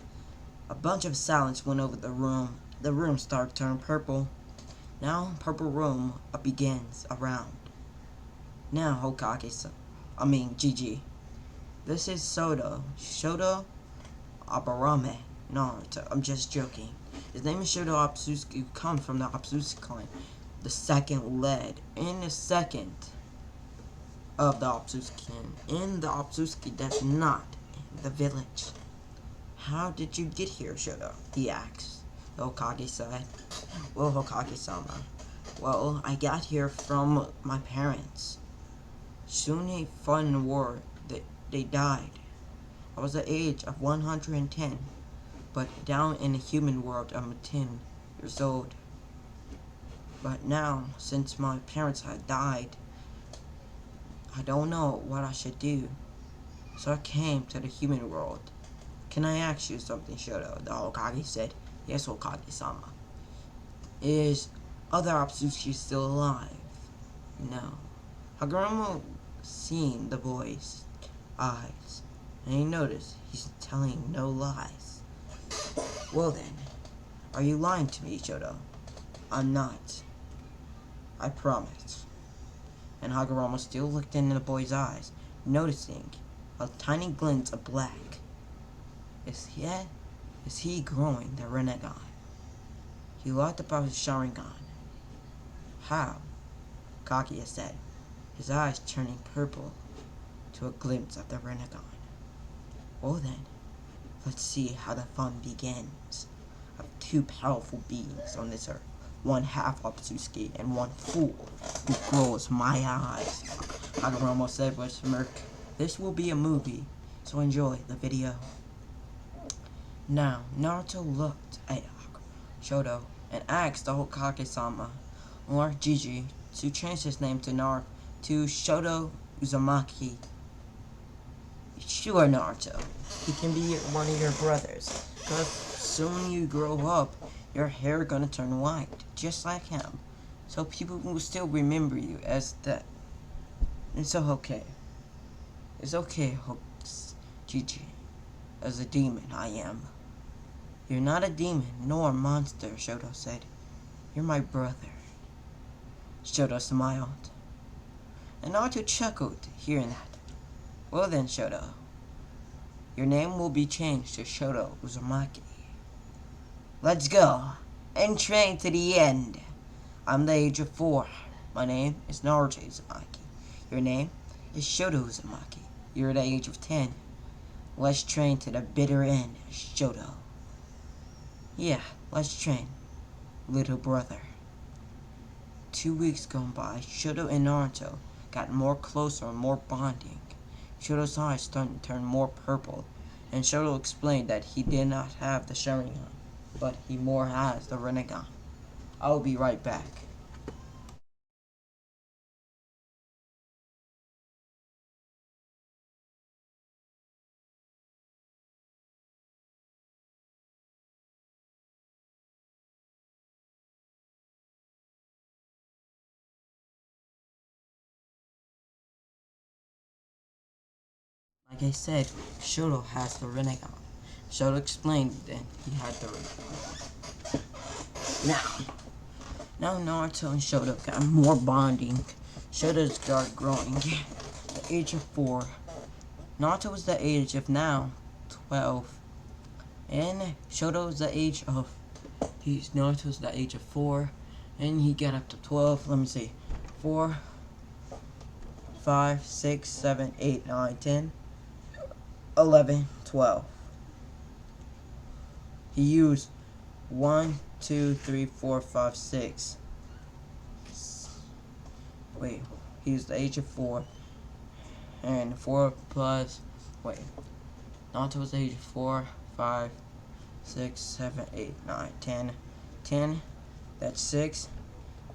A bunch of silence went over the room. The room started to turn purple. Now, purple room begins around. Now, Gigi. This is Shoto Abarame. Naruto. I'm just joking. His name is Shoto Otsutsuki, who comes from the Otsutsuki clan. The second lead. In the second of the Otsutsuki clan. In the Otsutsuki that's not in the village. How did you get here, Shoto? He asked. The Hokage said. Well, Hokage-sama. Well, I got here from my parents. Soon they fought in a war. They died. I was the age of 110. But down in the human world, I'm 10 years old. But now, since my parents had died, I don't know what I should do. So I came to the human world. Can I ask you something, Shoto? The Hokage said. Yes, Hokage-sama. Is other Otsutsuki still alive? No. Hagoromo seen the boy's eyes, and he noticed he's telling no lies. Well then, are you lying to me, Shoto? I'm not. I promise. And Hagoromo still looked into the boy's eyes, noticing a tiny glint of black. Is he growing the Rinnegan? He looked about his Sharingan. How? Kaguya said, his eyes turning purple to a glimpse of the Rinnegan. Well then, let's see how the fun begins. Of two powerful beings on this earth. One half Otsutsuki and one fool who grows my eyes. Hagoromo said with a smirk. This will be a movie, so enjoy the video. Now, Naruto looked at Shoto and asked the Hokage-sama, or Gigi, to change his name to Shoto Uzumaki. Sure, Naruto, he can be one of your brothers, because soon you grow up, your hair gonna turn white, just like him, so people will still remember you as that. It's okay. It's okay, Gigi. As a demon, I am. You're not a demon, nor a monster, Shoto said. You're my brother. Shoto smiled. And Naruto chuckled, hearing that. Well then, Shoto. Your name will be changed to Shoto Uzumaki. Let's go, and train to the end. I'm the age of 4. My name is Naruto Uzumaki. Your name is Shoto Uzumaki. You're at the age of 10. Let's train to the bitter end, Shoto. Yeah, let's train, little brother. 2 weeks gone by, Shoto and Naruto got more closer and more bonding. Shoto's eyes started to turn more purple, and Shoto explained that he did not have the Sharingan, but he more has the Rinnegan. I'll be right back. Like I said, Shoto has the Rinnegan. Shoto explained that he had the Rinnegan. Now Naruto and Shoto got more bonding. Shoto's got growing. At the age of 4. Naruto was the age of now 12. And Shoto's the age of Naruto's the age of 4. And he got up to 12. Let me see. 4, 5, 6, 7, 8, 9, 10, 11, 12. He used 1, 2, 3, 4, 5, 6. Wait, he was the age of 4. And 4 plus, wait. Naruto was the age of 4, 5, 6, 7, 8, 9, 10. 10, that's 6.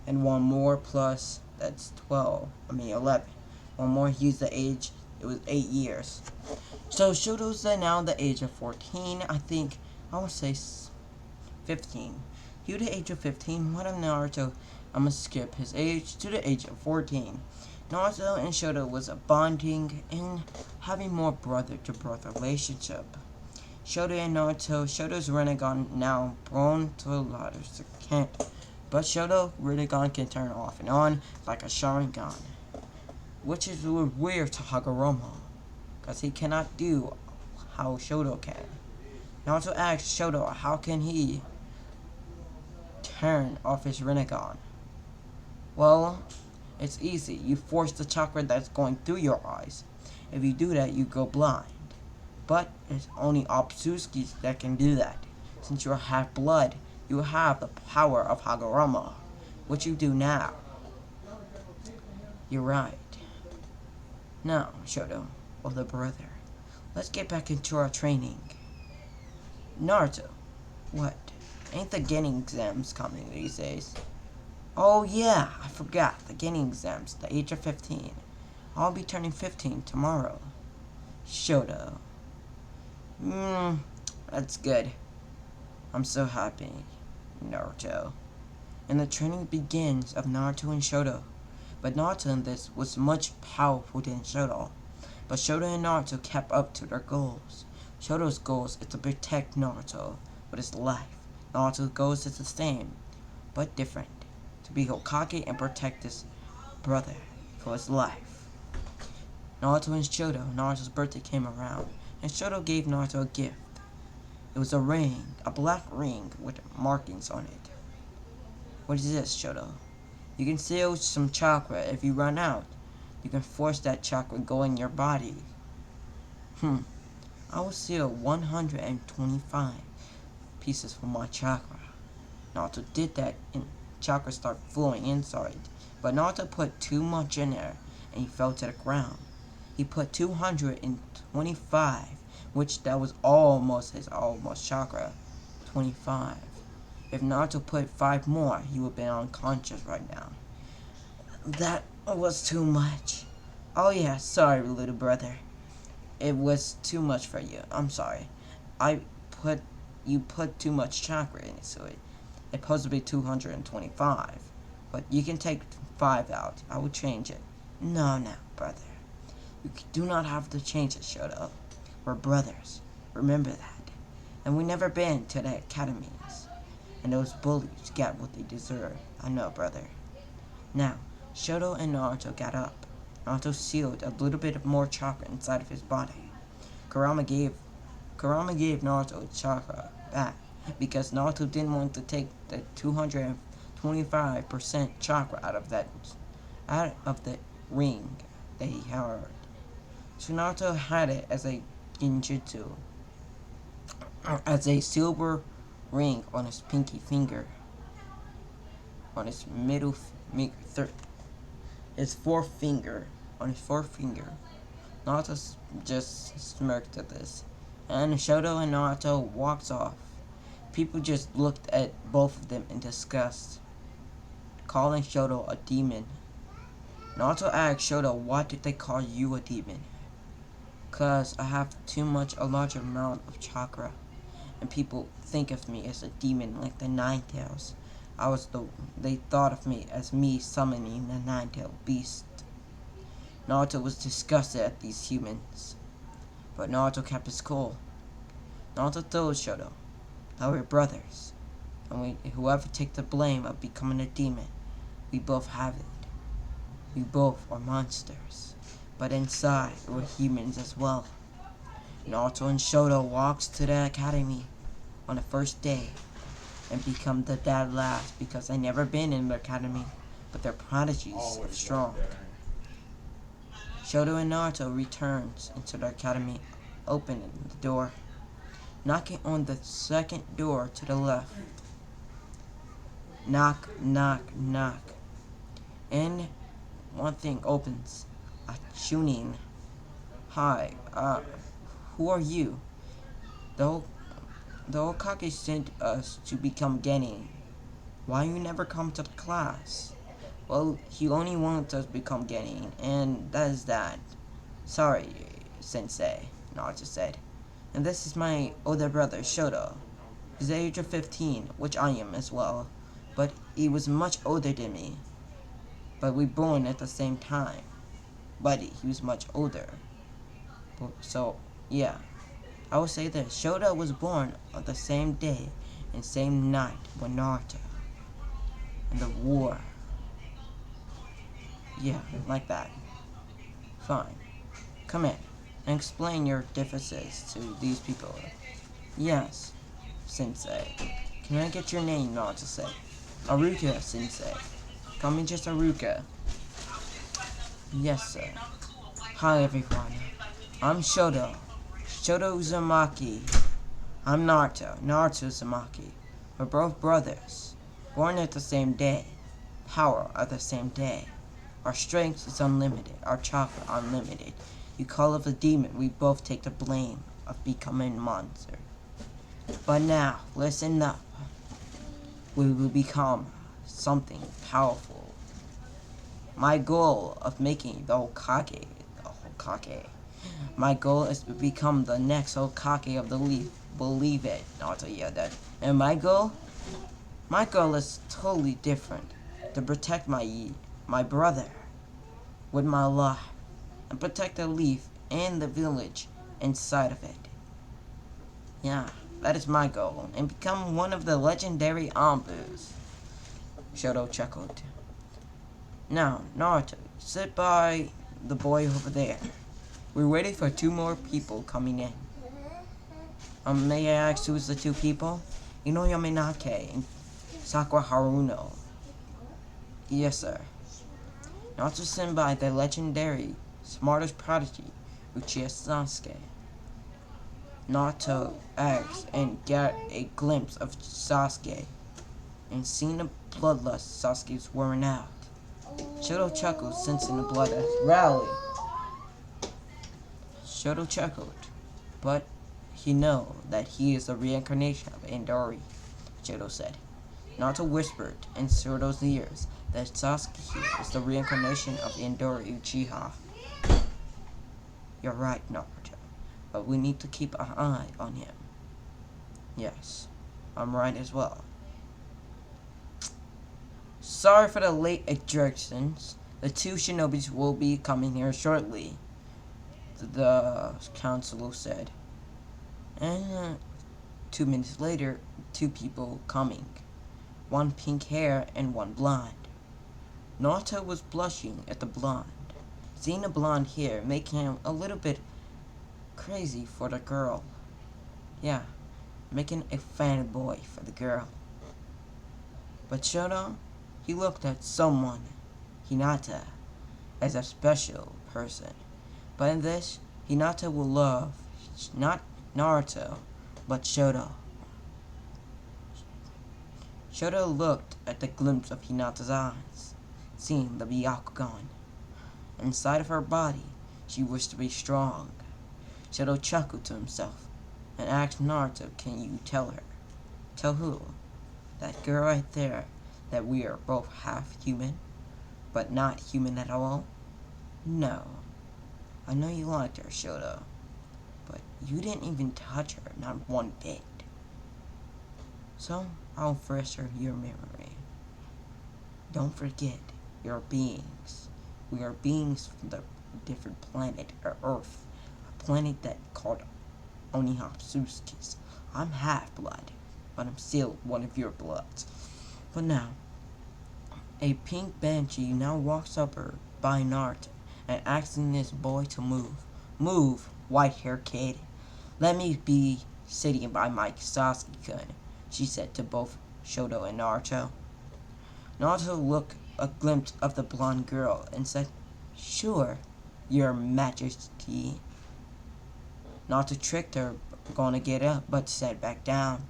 And one more plus, that's 12. 11. One more, he used the age, it was 8 years. So Shoto's now the age of 14, I think, I would say 15. He was the age of 15, what of Naruto, I'm gonna skip his age to the age of 14. Naruto and Shoto was bonding and having more brother-to-brother relationship. Shoto and Naruto, Shoto's Rinnegan now grown to a larger extent, but Shoto Rinnegan can turn off and on like a Sharingan, which is weird to Hagoromo, because he cannot do how Shoto can. Naruto asks Shoto how can he turn off his Rinnegan. Well, it's easy. You force the chakra that's going through your eyes. If you do that, you go blind. But it's only Otsutsuki that can do that. Since you're half blood, you have the power of Hagoromo. What you do now. You're right. Now, Shoto, older brother, let's get back into our training. Naruto, what? Ain't the Genin exams coming these days? Oh yeah, I forgot. The Genin exams, the age of 15. I'll be turning 15 tomorrow. Shoto. That's good. I'm so happy, Naruto. And the training begins of Naruto and Shoto. But Naruto in this was much powerful than Shoto. But Shoto and Naruto kept up to their goals. Shoto's goals is to protect Naruto with his life. Naruto's goals is the same, but different. To be Hokage and protect his brother for his life. Naruto and Shoto, Naruto's birthday came around, and Shoto gave Naruto a gift. It was a ring, a black ring with markings on it. What is this, Shoto? You can seal some chakra if you run out. You can force that chakra go in your body. I will seal 125 pieces from my chakra. Naruto did that and chakra started flowing inside. But Naruto put too much in there and he fell to the ground. He put 225, which that was almost his chakra. 25. If Naruto put 5 more, he would have been unconscious right now. That was too much. Oh yeah, sorry, little brother. It was too much for you. I'm sorry. You put too much chakra in it, so it's supposed to be 225. But you can take 5 out. I will change it. No, brother. You do not have to change it, Shoto. We're brothers. Remember that. And we never been to the academies. And those bullies got what they deserve. I know, brother. Now, Shoto and Naruto got up. Naruto sealed a little bit of more chakra inside of his body. Kurama gave Naruto chakra back because Naruto didn't want to take the 225% chakra out of the ring that he had. So Naruto had it as a genjutsu, as a silver ring on his pinky finger, on his his fourth finger, on his fourth finger. Naruto just smirked at this, and Shoto and Naruto walked off. People just looked at both of them in disgust, calling Shoto a demon. Naruto asked Shoto, why did they call you a demon? Cause I have a large amount of chakra, and people think of me as a demon like the Nine Tails. They thought of me as me summoning the Nine-Tailed Beast. Naruto was disgusted at these humans, but Naruto kept his cool. Naruto told Shoto that we're brothers, and whoever takes the blame of becoming a demon, we both have it. We both are monsters, but inside we're humans as well. Naruto and Shoto walks to the academy on the first day and become the dead last because they never been in the academy, but they're prodigies of strong. Shoto and Naruto returns into the academy, opening the door, knocking on the second door to the left. Knock, knock, knock. And one thing opens. A Chunin. Hi, who are you? The Hokage sent us to become Genin. Why you never come to the class? Well, he only wants us to become Genin, and that is that. Sorry, Sensei, Naruto said. And this is my older brother, Shoto. He's the age of 15, which I am as well, but he was much older than me. But we born at the same time. But he was much older. So, yeah. I will say this. Shoto was born on the same day and same night with Naruto. In the war. Yeah, like that. Fine. Come in and explain your differences to these people. Yes, Sensei. Can I get your name, Naruto said. Aruka, Sensei. Call me just Aruka. Yes, sir. Hi, everyone. I'm Shoto. Shoto Uzumaki. I'm Naruto. Naruto Uzumaki. We're both brothers. Born at the same day. Power at the same day. Our strength is unlimited. Our chakra unlimited. You call it a demon. We both take the blame of becoming a monster. But now, listen up. We will become something powerful. My goal of making the Hokage. My goal is to become the next Hokage of the Leaf. Believe it, Naruto yelled at. And my goal is totally different. To protect my brother with my life, and protect the Leaf and the village inside of it. Yeah, that is my goal, and become one of the legendary Ambus. Shoto chuckled. Now, Naruto, sit by the boy over there. We're waiting for 2 more people coming in. May I ask who's the 2 people? Inoyame Nake and Sakura Haruno. Yes, sir. Naruto sent by the legendary smartest prodigy, Uchiha Sasuke. Naruto asked and got a glimpse of Sasuke, and seen the bloodlust Sasuke's wearing out. Shoto chuckled, sensing the blood rally. Shoto chuckled, but he know that he is the reincarnation of Indori, Shoto said. Naruto whispered in Shoto's ears that Sasuke is the reincarnation of Indori Uchiha. You're right, Naruto, but we need to keep an eye on him. Yes, I'm right as well. Sorry for the late introductions. The 2 shinobis will be coming here shortly, the counselor said. And 2 minutes later, 2 people coming. 1 pink hair and 1 blonde. Naruto was blushing at the blonde. Seeing the blonde hair making him a little bit crazy for the girl. Yeah, making a fanboy for the girl. But Shoto, he looked at someone, Hinata, as a special person. But in this, Hinata will love not Naruto, but Shoto. Shoto looked at the glimpse of Hinata's eyes, seeing the Byakugan. Inside of her body, she wished to be strong. Shoto chuckled to himself and asked Naruto, "Can you tell her?" "Tell who?" "That girl right there, that we are both half human, but not human at all?" "No. I know you liked her, Shoto, but you didn't even touch her, not one bit. So, I'll refresh your memory. Don't forget, you're beings. We are beings from the different planet, or Earth, a planet that called Onihopsuskis. I'm half-blood, but I'm still one of your bloods. But now, a pink banshee now walks up by Naruto and asking this boy to move. "Move, white-haired kid. Let me be sitting by my Sasuke-kun," she said to both Shoto and Naruto. Naruto looked a glimpse of the blonde girl and said, "Sure, your majesty." Naruto tricked her, gonna get up, but sat back down.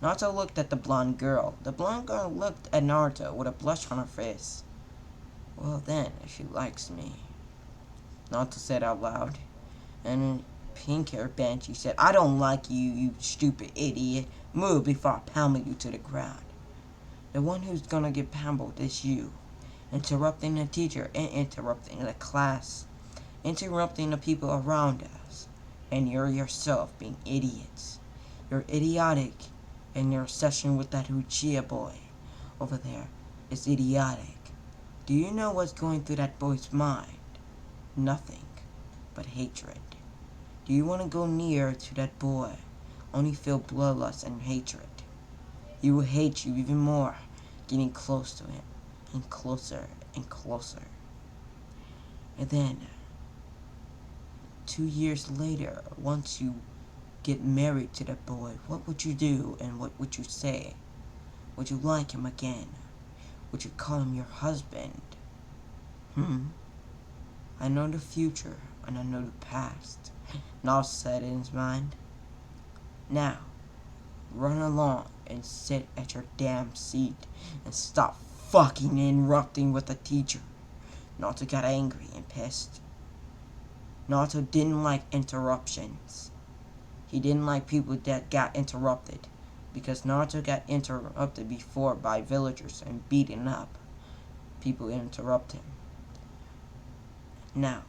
Naruto looked at the blonde girl. The blonde girl looked at Naruto with a blush on her face. "Well then, she likes me," Naruto said out loud. And pink-haired banshee said, "I don't like you, you stupid idiot. Move before I pound you to the ground." The one who's gonna get pummeled is you. Interrupting the teacher and interrupting the class. Interrupting the people around us. And you're yourself being idiots. You're idiotic, and your obsession with that Uchiha boy over there is idiotic. Do you know what's going through that boy's mind? Nothing but hatred. Do you want to go near to that boy? Only feel bloodlust and hatred. He will hate you even more, getting close to him, and closer and closer. And then, 2 years later, once you get married to that boy, what would you do and what would you say? Would you like him again? Would you call him your husband? I know the future, and I know the past. Naruto said in his mind. Now, run along and sit at your damn seat and stop fucking interrupting with the teacher. Naruto got angry and pissed. Naruto didn't like interruptions. He didn't like people that got interrupted, because Naruto got interrupted before by villagers and beaten up. People interrupt him. Now,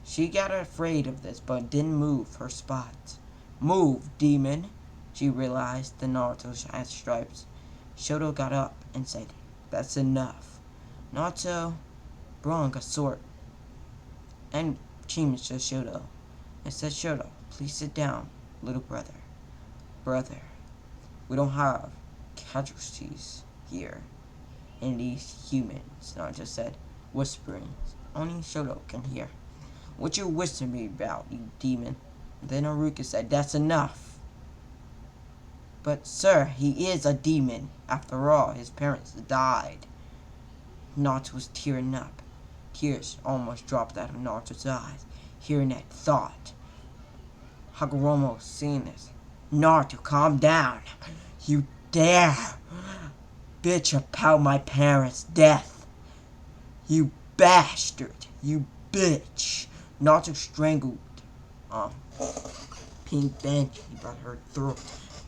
she got afraid of this, but didn't move her spot. "Move, demon!" She realized the Naruto had stripes. Shoto got up and said, "That's enough." Naruto brung a sword and chimney to Shoto and said, "Shoto, please sit down, little brother. Brother, we don't have casualties here in these humans," Naruto said, whispering. Only Shoto can hear. "What you whispering me about, you demon?" Then Haruka said, "That's enough." "But sir, he is a demon. After all, his parents died." Naruto was tearing up. Tears almost dropped out of Naruto's eyes, hearing that thought. Hagoromo seeing this. "Naruto, calm down. You dare bitch about my parents' death. You bastard. You bitch." Naruto strangled Pink Banshee by her throat,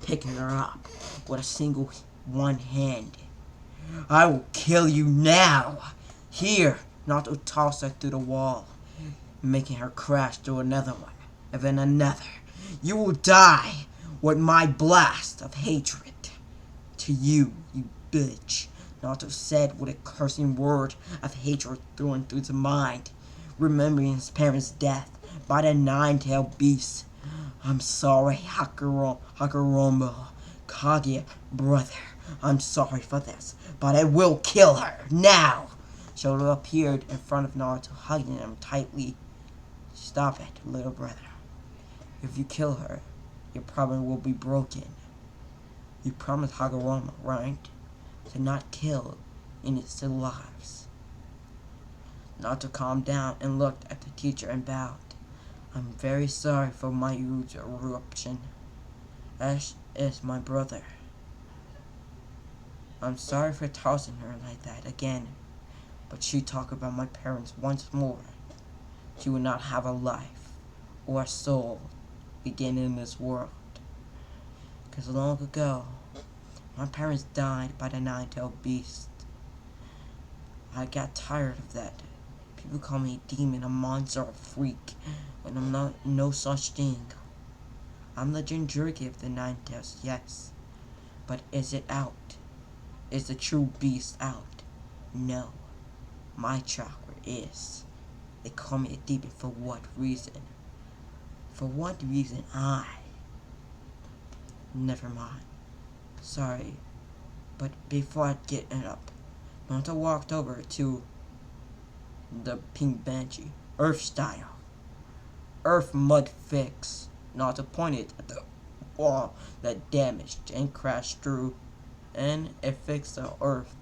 picking her up with a single one hand. "I will kill you now. Here." Naruto tossed her through the wall, making her crash through another one, and then another. "You will die with my blast of hatred to you, you bitch," Naruto said with a cursing word of hatred thrown through his mind, remembering his parents' death by the nine-tailed beast. "I'm sorry, Hagoromo, Kaguya, brother. I'm sorry for this, but I will kill her, now." Shoto appeared in front of Naruto, hugging him tightly. "Stop it, little brother. If you kill her, your problem will be broken. You promised Hagoromo, right? To not kill any still lives." Naruto calmed down and looked at the teacher and bowed. I'm very sorry for my huge eruption. Ash is my brother. I'm sorry for tossing her like that again. But she talked about my parents once more. She would not have a life or a soul again in this world. Because long ago, my parents died by the nine-tailed beast. I got tired of that. People call me a demon, a monster, a freak, when I'm not no such thing. I'm the Jinjuriki of the nine tails, yes. But is it out? Is the true beast out? No. My chakra is. They call me a demon for what reason? For what reason Never mind. Sorry. But before I get it up, Naruto walked over to the pink banshee. Earth style. Earth mud fix. Naruto pointed at the wall that damaged and crashed through. And it fixed the earth.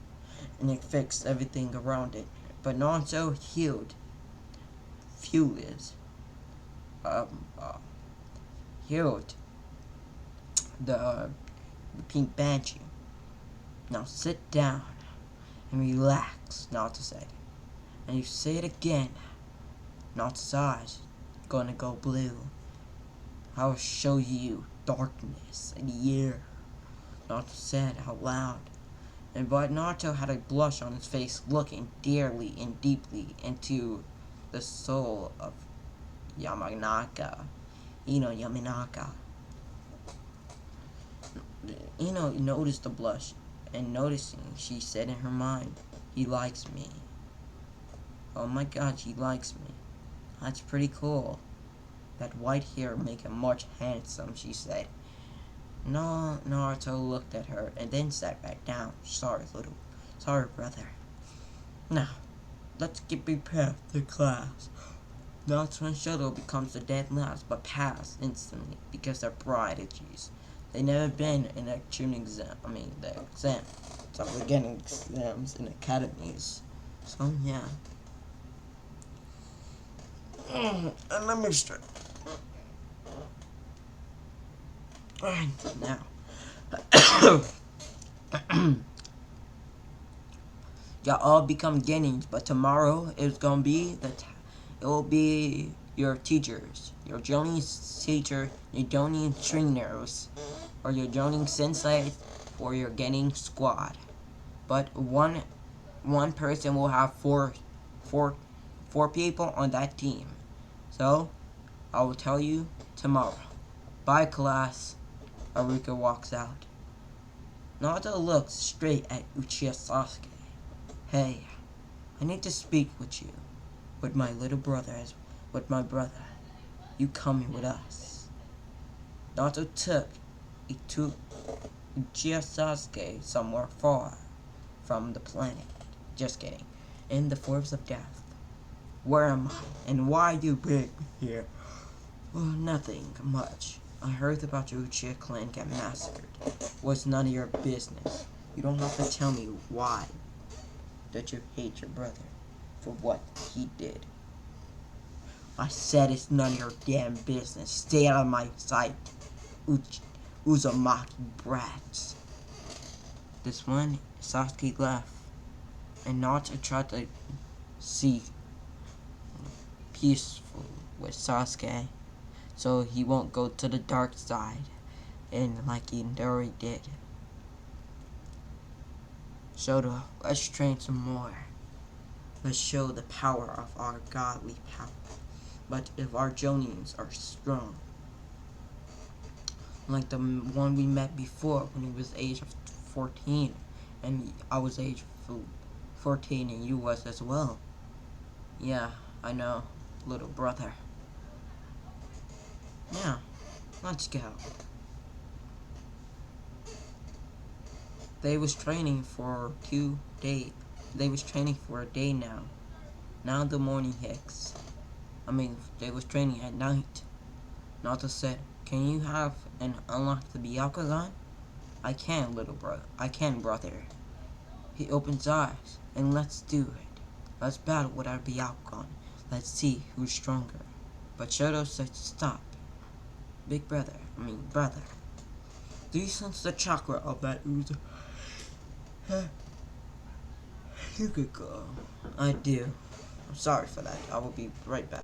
And it fixed everything around it. But Naruto healed. Healed the pink banshee. Now sit down and relax, Naruto said. And you say it again, Naruto's eyes gonna go blue. I will show you darkness and year, Naruto said out loud. But Naruto had a blush on his face, looking dearly and deeply into the soul of Yamanaka. Yamanaka. Noticed the blush, and noticing, she said in her mind, he likes me. Oh my god, she likes me. That's pretty cool. That white hair make him much handsome, she said. No, Naruto looked at her and then sat back down. Sorry, brother. Now, let's get prepared for class. Naruto and Shoto becomes the dead last, but pass instantly because they're prodigies. They never been in a tuning exam. The exam. So we're getting exams in academies. So yeah. And let me start. Alright, now. Y'all all become Genins, but tomorrow it's gonna be it will be your teachers, your Jonin teacher, your Jonin trainers, or your Jonin sensei, or your Genin squad. But one person will have four people on that team. So I will tell you tomorrow. Bye, class. Aruka walks out. Naruto looks straight at Uchiha Sasuke. Hey, I need to speak with you. With my brother. You coming with us. Naruto took Uchiha Sasuke somewhere far from the planet. Just kidding. In the forest of death. Where am I? And why you bring me here? Well, nothing much. I heard about your Uchiha clan got massacred. Was none of your business. You don't have to tell me why that you hate your brother for what he did. I said it's none of your damn business. Stay out of my sight, Uzumaki brats. This one, Sasuke left, and Naruto tried to see peaceful with Sasuke, so he won't go to the dark side, and like Itadori did. Shoto, let's train some more. Let's show the power of our godly power. But if our Jonins are strong, like the one we met before when he was age of 14, and I was age 14 and you was as well. Yeah, I know, little brother. Yeah, let's go. They was training for 2 days. They was training for a day now. Now the morning hits. They was training at night. Naruto said, can you have and unlock the Byakugan? I can, little brother. I can, brother. He opens eyes, and let's do it. Let's battle with our Byakugan. Let's see who's stronger. But Shoto said stop. Big brother, brother. Do you sense the chakra of that ooze? You could go. I do. I'm sorry for that. I will be right back.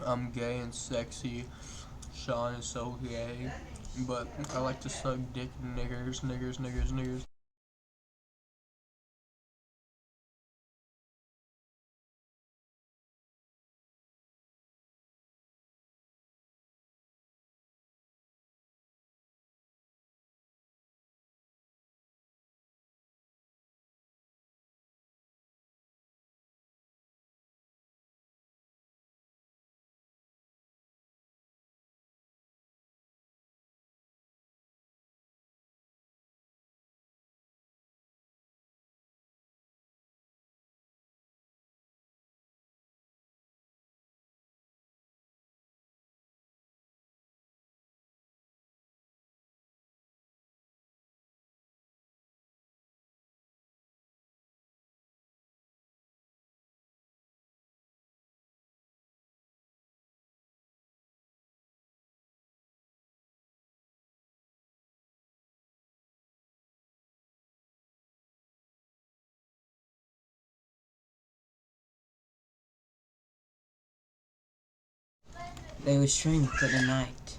I'm gay and sexy. Sean is so gay. But I like to suck dick niggers, niggers, niggers, niggers. They was training for the night.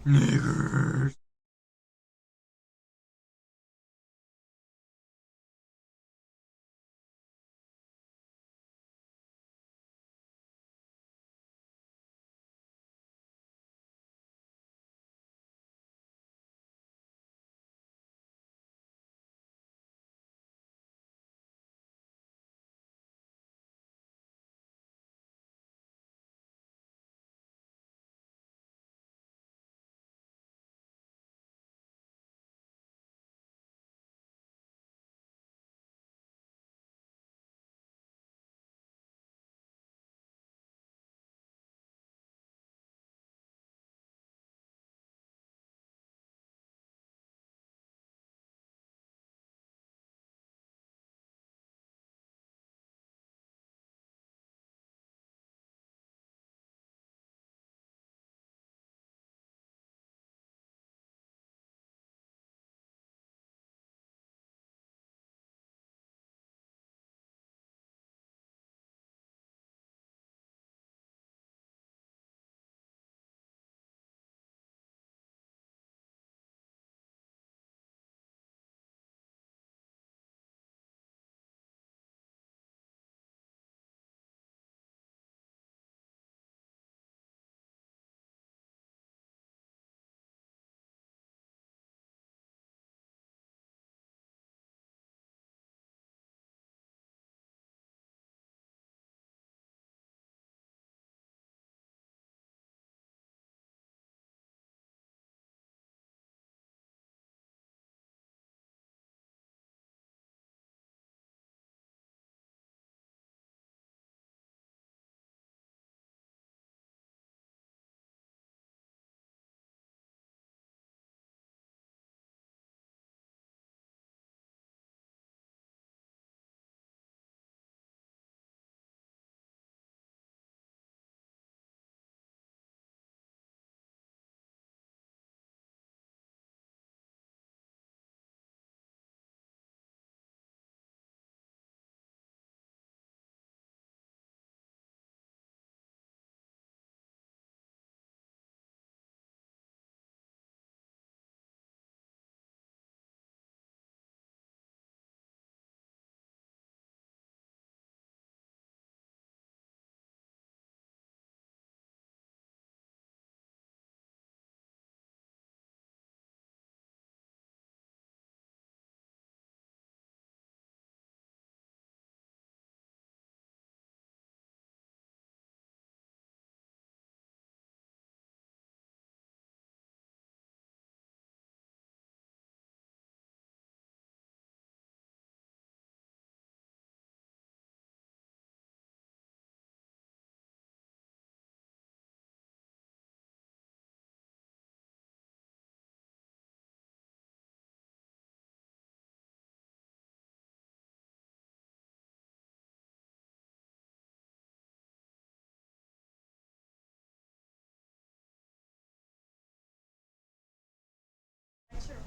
Niggers.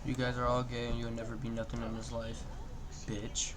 You guys are all gay and you'll never be nothing in this life. Bitch.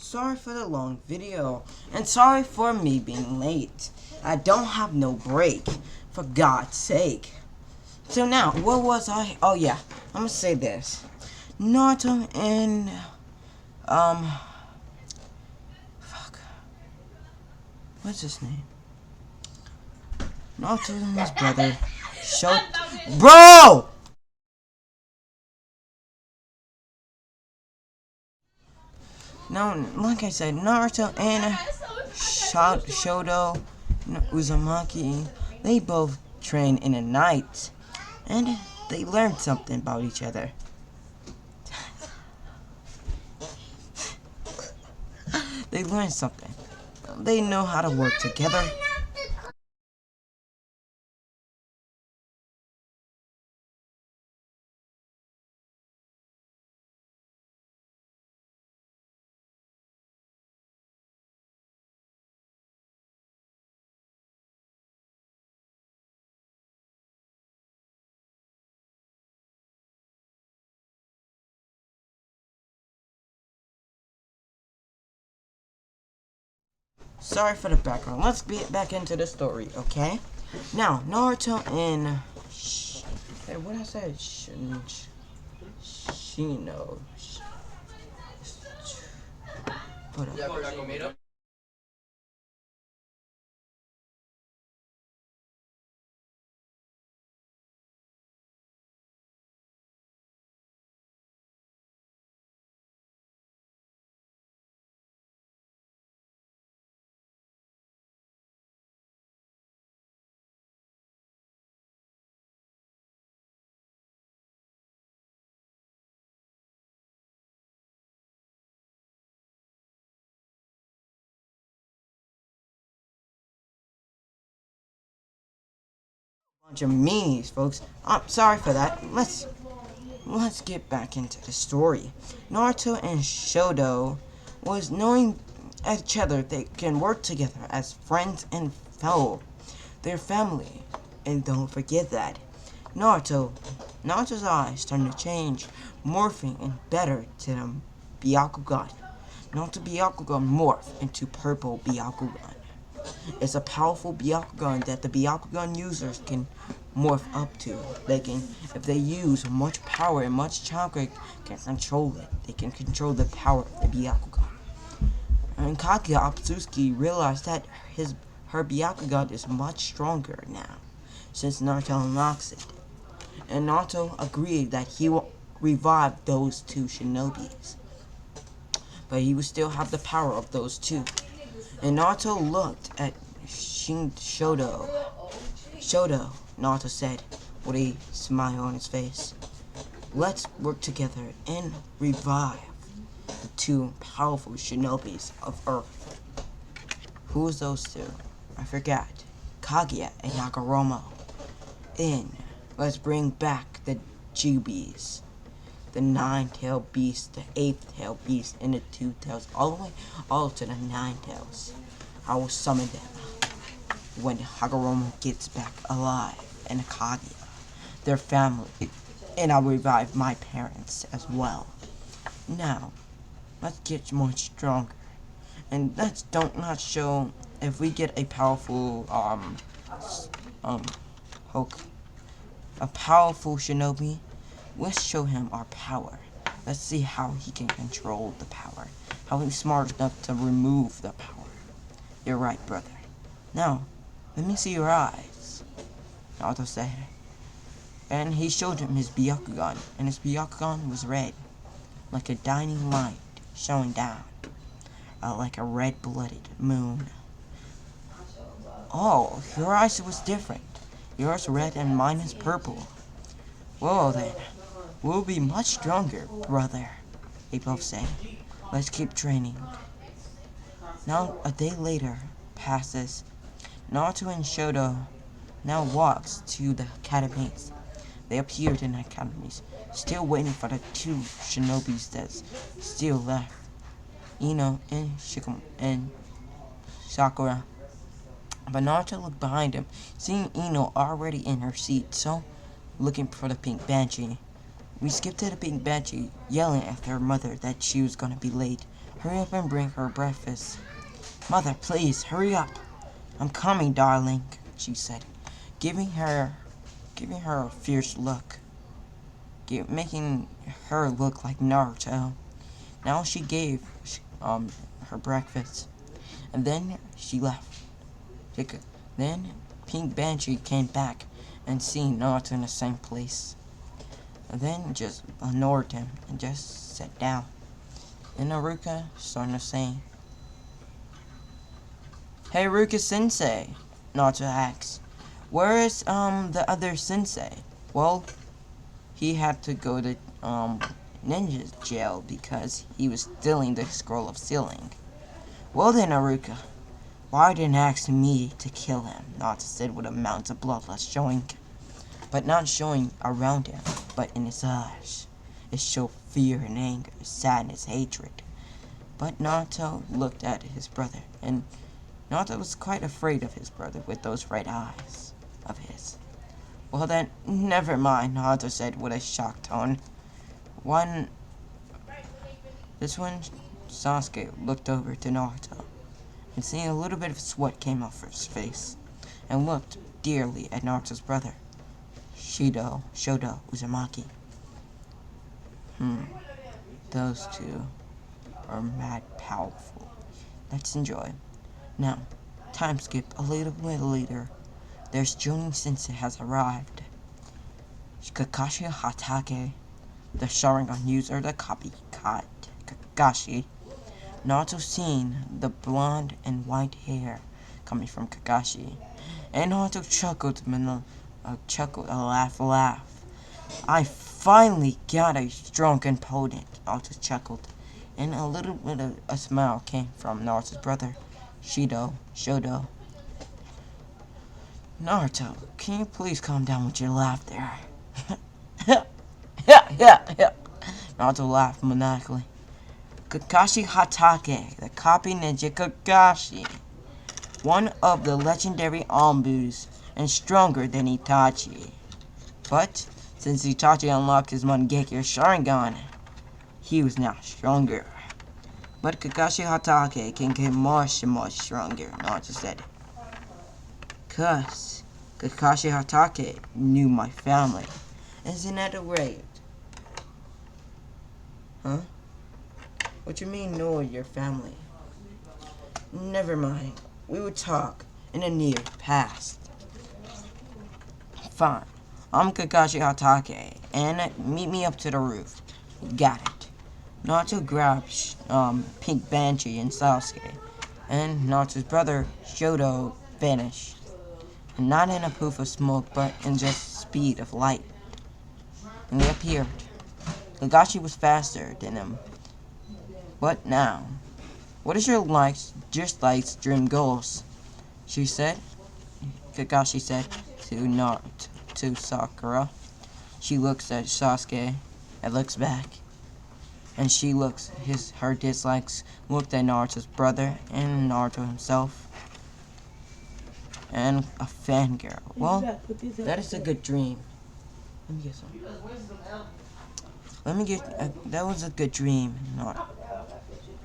Sorry for the long video, and sorry for me being late. I don't have no break, for God's sake. So now, what was I? Oh yeah, I'm gonna say this. Naruto and, fuck. What's his name? Naruto and his brother. Bro! Now, like I said, Naruto and Shoto Uzumaki, they both train in the night, and they learned something about each other. They learned something. They know how to work together. Sorry for the background. Let's get back into the story, okay? Now, Naruto and hey, what did I say? Shino. Hold up. Bunch of meanies, folks. I'm sorry for that. Let's get back into the story. Naruto and Shoto was knowing each other they can work together as friends and fellow. They're family. And don't forget that. Naruto's eyes starting to change, morphing and better to the Byakugan. Naruto Byakugan morph into purple Byakugan. It's a powerful Byakugan that the Byakugan users can morph up to. They can, if they use much power and much chakra, can control it. They can control the power of the Byakugan. And Kaguya Apsuski realized that her Byakugan is much stronger now, since Naruto unlocks it. And Naruto agreed that he will revive those two shinobis. But he would still have the power of those two. And Naruto looked at Shoto. Shoto, Naruto said, with a smile on his face. Let's work together and revive the two powerful shinobis of Earth. Who was those two? I forgot. Kaguya and Hagoromo. And let's bring back the Jubies. The 9-tailed beast, the 8th-tailed beast, and the 2 tails, all to the 9 tails. I will summon them when Hagoromo gets back alive, and Kaguya, their family, and I'll revive my parents as well. Now, let's get much stronger, and let's not show if we get a powerful a powerful shinobi. Let's show him our power. Let's see how he can control the power. How he's smart enough to remove the power. You're right, brother. Now, let me see your eyes, Naruto said. And he showed him his Byakugan, and his Byakugan was red, like a dying light showing down, like a red-blooded moon. Oh, your eyes was different. Yours red and mine is purple. Well then, we'll be much stronger, brother, they both said. Let's keep training. Now, a day later passes. Naruto and Shoto now walks to the academies. They appeared in the academies, still waiting for the two shinobis that's still left, Ino and Sakura. But Naruto looked behind him, seeing Ino already in her seat, so looking for the pink banshee. We skipped to the pink banshee, yelling at her mother that she was gonna be late. Hurry up and bring her breakfast. Mother, please, hurry up. I'm coming, darling, she said, giving her a fierce look, making her look like Naruto. Now she gave her breakfast, and then she left. Then Pink Banshee came back and seen Naruto in the same place, and then just ignored him and just sat down. And Naruto starting to say, "Hey, Ruka Sensei," Naruto asks, "Where is the other sensei?" Well, he had to go to ninja jail because he was stealing the scroll of sealing. Well then, Naruto, why didn't ask me to kill him? Naruto said with a mountain of bloodlust showing, but not showing around him, but in his eyes. It showed fear and anger, sadness, hatred. But Naruto looked at his brother, and Naruto was quite afraid of his brother with those red eyes of his. Well then, never mind, Naruto said with a shocked tone. This one, Sasuke looked over to Naruto, and seeing a little bit of sweat came off his face, and looked dearly at Naruto's brother, Shodo Uzumaki. Those two are mad powerful. Let's enjoy. Now, time skip a little bit later. There's Jonin Sensei has arrived. Kakashi Hatake, the Sharingan user, the copycat Kakashi. Naruto seeing the blonde and white hair coming from Kakashi, and Naruto chuckled, a laugh. I finally got a strong opponent, Naruto chuckled, and a little bit of a smile came from Naruto's brother, Shodo. Naruto, can you please calm down with your laugh there? Yeah. Naruto laughed maniacally. Kakashi Hatake, the copy ninja Kakashi. One of the legendary Anbus, and stronger than Itachi. But, since Itachi unlocked his Mangekyo Sharingan, he was now stronger. But Kakashi Hatake can get much stronger, Naruto said. 'Cause Kakashi Hatake knew my family. Isn't that great? Huh? What you mean know your family? Never mind. We would talk in the near past. Fine. I'm Kakashi Hatake, and meet me up to the roof. Got it. Naruto grabs Pink Banshee and Sasuke, and Naruto's brother Shoto vanished. And not in a poof of smoke, but in just speed of light. And they appeared. Kakashi was faster than him. But now, what is your likes, dislikes, dream goals? Kakashi said to Sakura. She looks at Sasuke and looks back. And she looks her dislikes looked at Naruto's brother and Naruto himself. And a fangirl. Well, that is a good dream. Let me get some. That was a good dream,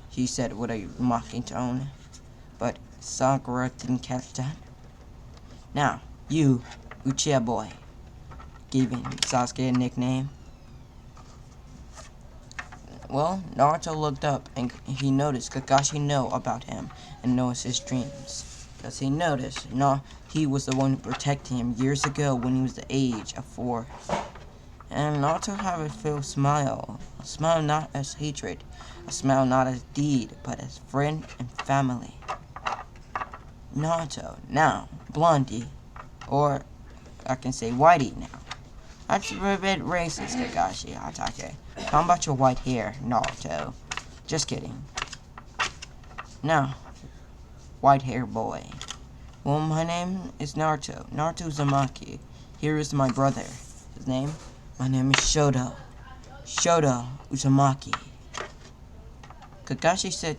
he said with a mocking tone. But Sakura didn't catch that. Now, you, Uchiha boy, giving Sasuke a nickname. Well, Naruto looked up and he noticed Kakashi know about him and knows his dreams. Because he noticed, he was the one who protected him years ago when he was the age of 4. And Naruto had a full smile. A smile not as hatred. A smile not as deed, but as friend and family. Naruto, now, Blondie. Or, I can say Whitey now. That's a bit racist, Kakashi Hatake. How about your white hair, Naruto? Just kidding. Now, white hair boy. Well, my name is Naruto Uzumaki. Here is my brother. His name? My name is Shoto Uzumaki. Kakashi said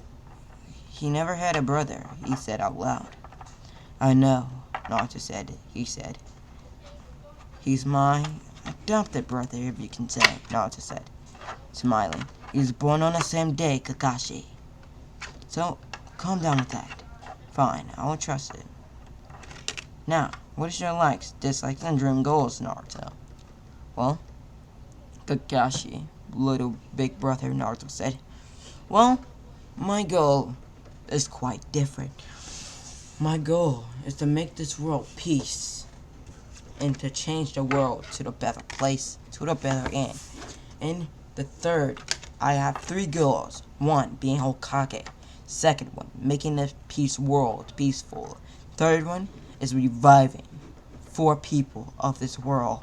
he never had a brother, he said out loud. I know, Naruto said. He said, he's my adopted brother, if you can say, Naruto said, smiling. He was born on the same day, Kakashi. So, calm down with that. Fine, I will trust it. Now, what is your likes, dislikes, and dream goals, Naruto? Well, Kakashi, little big brother, Naruto said. Well, my goal is quite different. My goal is to make this world peace and to change the world to the better place, to the better end. And the third I have 3 goals. 1, being Hokage. Second one, making the peace world peaceful. Third one is reviving 4 people of this world.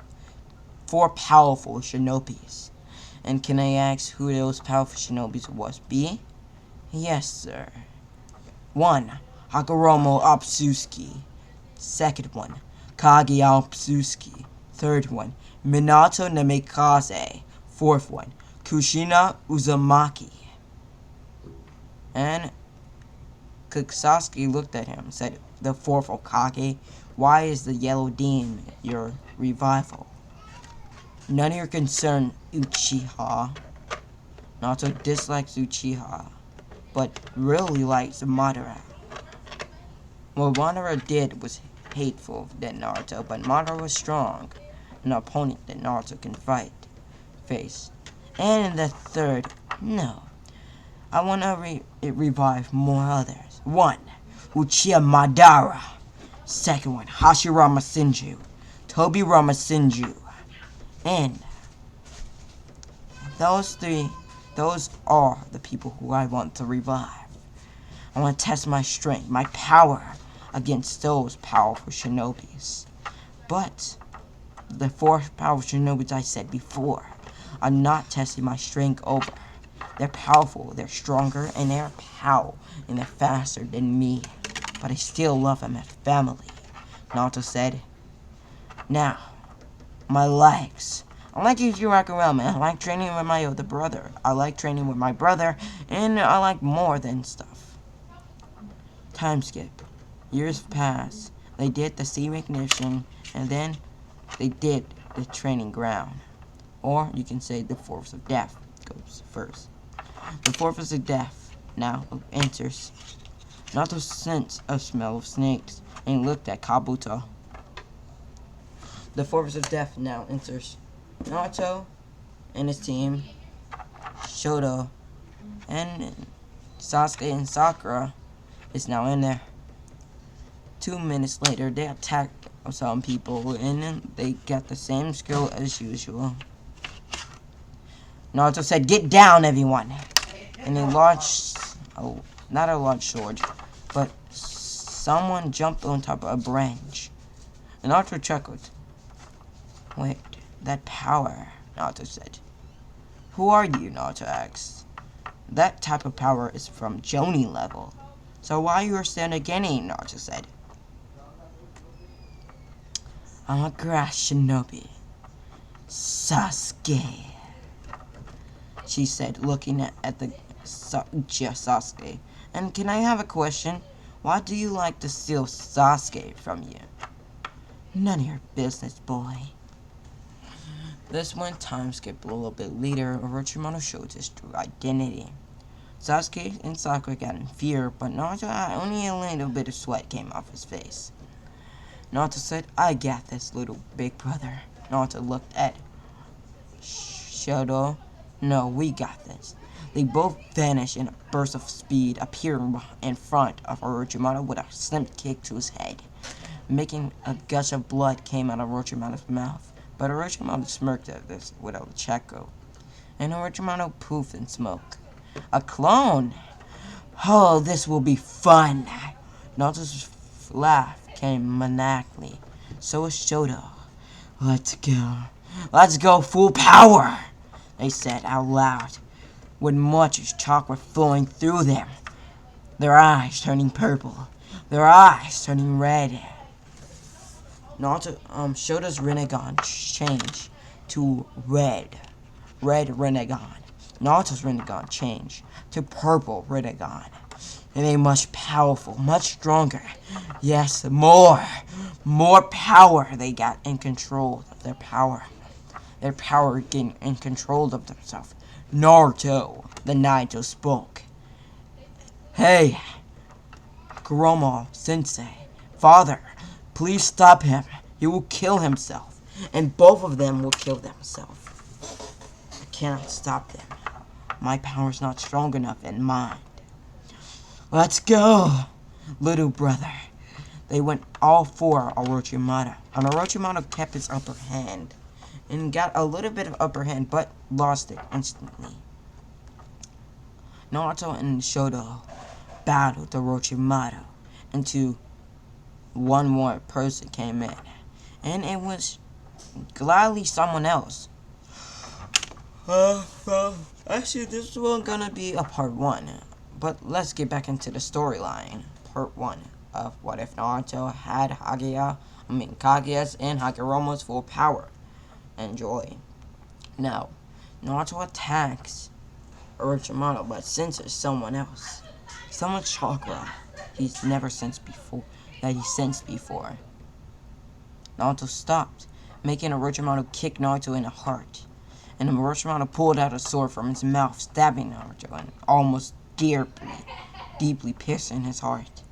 4 powerful shinobis. And can I ask who those powerful shinobis was? B? Yes, sir. 1, Hagoromo Opsuski. Second one, Kaguya Opsuski. Third one, Minato Namikaze. Fourth one, Kushina Uzumaki. And Sasuke looked at him and said, the fourth Hokage, why is the yellow demon your revival? None of your concern, Uchiha. Naruto dislikes Uchiha, but really likes Madara. What Madara did was hateful than Naruto, but Madara was strong, an opponent that Naruto can face. And in the third, no. I want to revive more others. 1, Uchiha Madara. Second one, Hashirama Senju. Tobirama Senju. And those are the people who I want to revive. I want to test my strength, my power against those powerful shinobis. But the 4 powerful shinobis I said before, I'm not testing my strength over. They're powerful, they're stronger, and they're faster than me. But I still love them as family. Naruto said, now, my legs. I like using Hagoromo. I like training with my older brother. I like training with my brother, and I like more than stuff. Time skip. Years pass. They did the sea recognition, and then they did the training ground. Or you can say the force of death goes first. The force of death now enters. Naruto sensed a smell of snakes and looked at Kabuto. The force of death now enters. Naruto and his team, Shoto, and Sasuke and Sakura is now in there. 2 minutes later, they attack some people and they get the same skill as usual. Naruto said, "Get down, everyone!" And they launched, not a large sword, but someone jumped on top of a branch. And Naruto chuckled. Wait, that power, Naruto said. Who are you, Naruto asked. That type of power is from Jonin level. So why you are still getting, Naruto said. I'm a grass shinobi. Sasuke, she said, looking at the Sasuke. And can I have a question? Why do you like to steal Sasuke from you? None of your business, boy. This one time skip a little bit later, Orochimaru showed his true identity. Sasuke and Sakura got in fear, but Naruto only a little bit of sweat came off his face. Naruto said, I got this, little big brother. Naruto looked at Shoto. No, we got this. They both vanished in a burst of speed, appearing in front of Orochimaru with a slim kick to his head. Making a gush of blood came out of Orochimaru's mouth. But Orochimaru smirked at this without a checo. And Orochimaru poofed in smoke. A clone! Oh, this will be fun! Naruto's laugh came maniacally. So was Shoto. Let's go. Let's go full power! They said out loud, with much chakra flowing through them. Their eyes turning purple. Their eyes turning red. Naruto, Shoto's Rinnegan changed to red. Red Rinnegan. Naruto's Rinnegan changed to purple Rinnegan. And they much powerful, much stronger. Yes, more power they got in control of their power. Their power getting in control of themselves. Naruto, the Naruto spoke. Hey, Hagoromo Sensei, father, please stop him. He will kill himself. And both of them will kill themselves. I cannot stop them. My power's not strong enough in mind. Let's go, little brother. They went all for Orochimaru. And Orochimaru kept his upper hand. And got a little bit of upper hand, but lost it instantly. Naruto and Shoto battled the Orochimaru until one more person came in. And it was gladly someone else. Actually, this was gonna be a part 1. But let's get back into the storyline. Part 1 of what if Naruto had Kaguya's and Hagoromo's full power. Enjoy. Now, Naruto attacks Orochimaru, but senses someone else. Someone's chakra he's never sensed before. Naruto stopped, making Orochimaru kick Naruto in the heart. And Orochimaru pulled out a sword from his mouth, stabbing Naruto and almost deeply piercing his heart.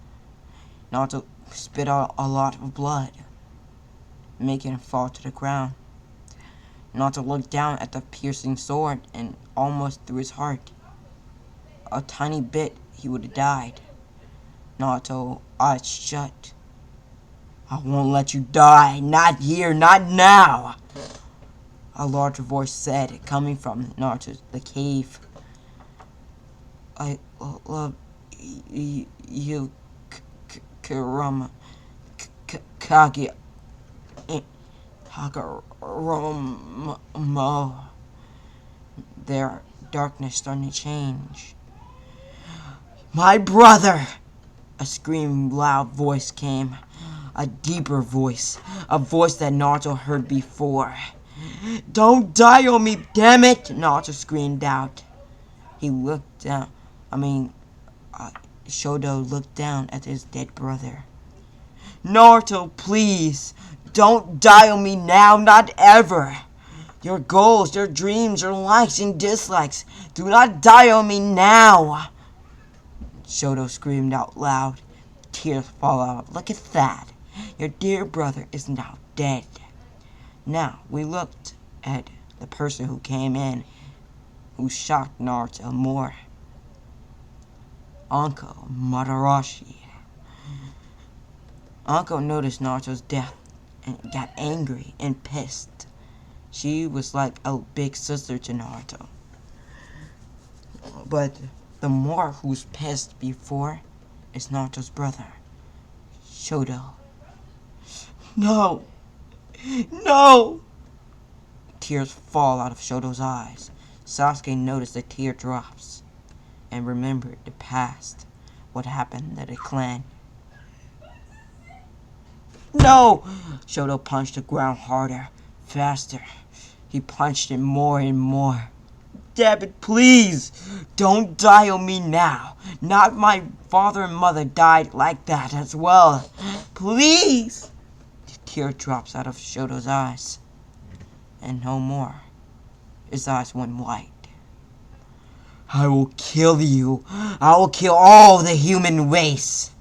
Naruto spit out a lot of blood, making him fall to the ground. Naruto looked down at the piercing sword and almost through his heart. A tiny bit, he would have died. Naruto eyes shut. I won't let you die. Not here, not now. A larger voice said, coming from the cave. I love you, Kurama, Kaguya, Hagoromo. Their darkness starting to change. My brother! A screaming loud voice came. A deeper voice. A voice that Naruto heard before. Don't die on me, damn it! Naruto screamed out. He looked down. Shoto looked down at his dead brother. Naruto, please! Don't die on me now, not ever! Your goals, your dreams, your likes and dislikes. Do not die on me now! Shoto screamed out loud. Tears fall out. Look at that. Your dear brother is now dead. Now, we looked at the person who came in, who shocked Naruto more. Anko Madarashi. Anko noticed Naruto's death and got angry and pissed. She was like a big sister to Naruto. But the more who's pissed before is Naruto's brother, Shoto. No! No! Tears fall out of Shoto's eyes. Sasuke noticed the teardrops and remembered the past, what happened to the clan. No! Shoto punched the ground harder, faster. He punched it more and more. Damn it, please! Don't die on me now. Not my father and mother died like that as well. Please! The tear drops out of Shoto's eyes. And no more. His eyes went white. I will kill you. I will kill all the human race,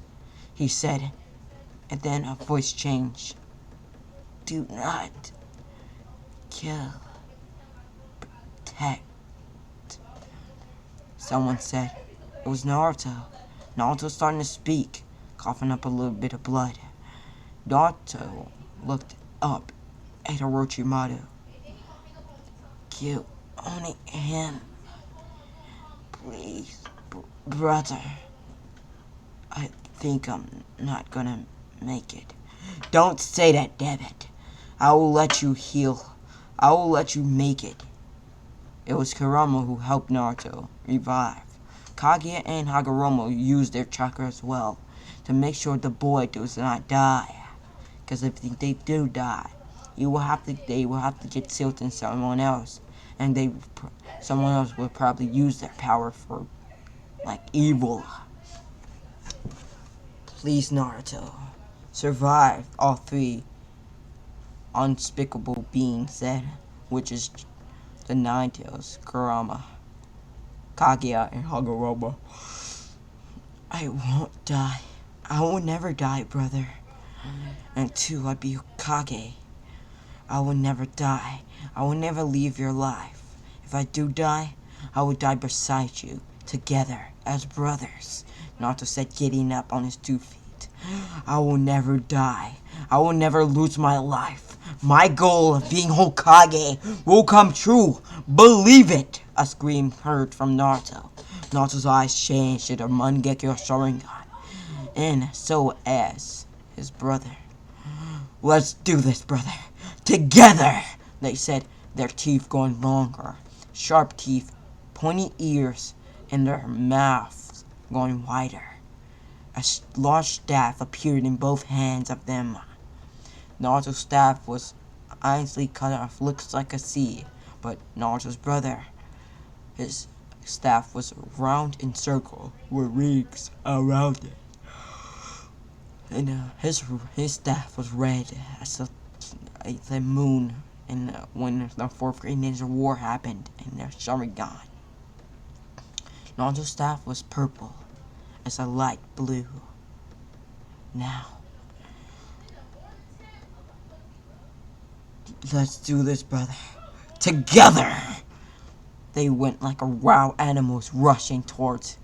he said. And then a voice changed. Do not kill. Protect. Someone said. It was Naruto. Naruto starting to speak, coughing up a little bit of blood. Naruto looked up at Orochimaru. Kill only him. Please, brother. I think I'm not gonna make it. Don't say that, damn it. I will let you heal. I will let you make it. It was Kurama who helped Naruto revive. Kaguya and Hagoromo used their chakra as well to make sure the boy does not die. Because if they do die, they will have to get sealed in someone else, and someone else will probably use their power for like evil. Please, Naruto, survive all three unspeakable beings said, which is the Nine Tails, Kurama, Kaguya, and Hagoromo. I won't die. I will never die, brother. Until I be Hokage. I will never die. I will never leave your life. If I do die, I will die beside you, together, as brothers. Naruto said, getting up on his 2 feet. I will never die. I will never lose my life. My goal of being Hokage will come true. Believe it! A scream heard from Naruto. Naruto's eyes changed to the Mangekyo Sharingan, and so as his brother. Let's do this, brother. Together! They said, their teeth going longer. Sharp teeth, pointy ears, and their mouths going wider. A large staff appeared in both hands of them. Naruto's staff was nicely cut off, looks like a C, but Naruto's brother, his staff was round and circle with rings around it. And his staff was red as the moon. And when the fourth grade ninja war happened, and their Sharingan. Naruto's staff was purple as a light blue. Now, let's do this, brother. Together! They went like wild animals rushing towards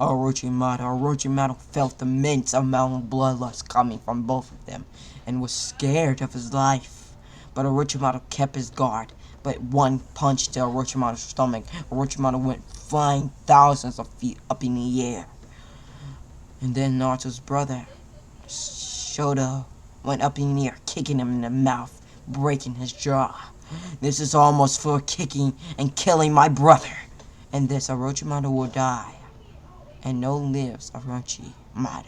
Orochimaru. Orochimaru felt the immense amount of bloodlust coming from both of them and was scared of his life. But Orochimaru kept his guard. But one punch to Orochimaru's stomach, Orochimaru went flying thousands of feet up in the air. And then Naruto's brother, Shoto, went up in the air, kicking him in the mouth, breaking his jaw. This is almost for kicking and killing my brother. And this Orochimaru will die. And no lives Orochimaru.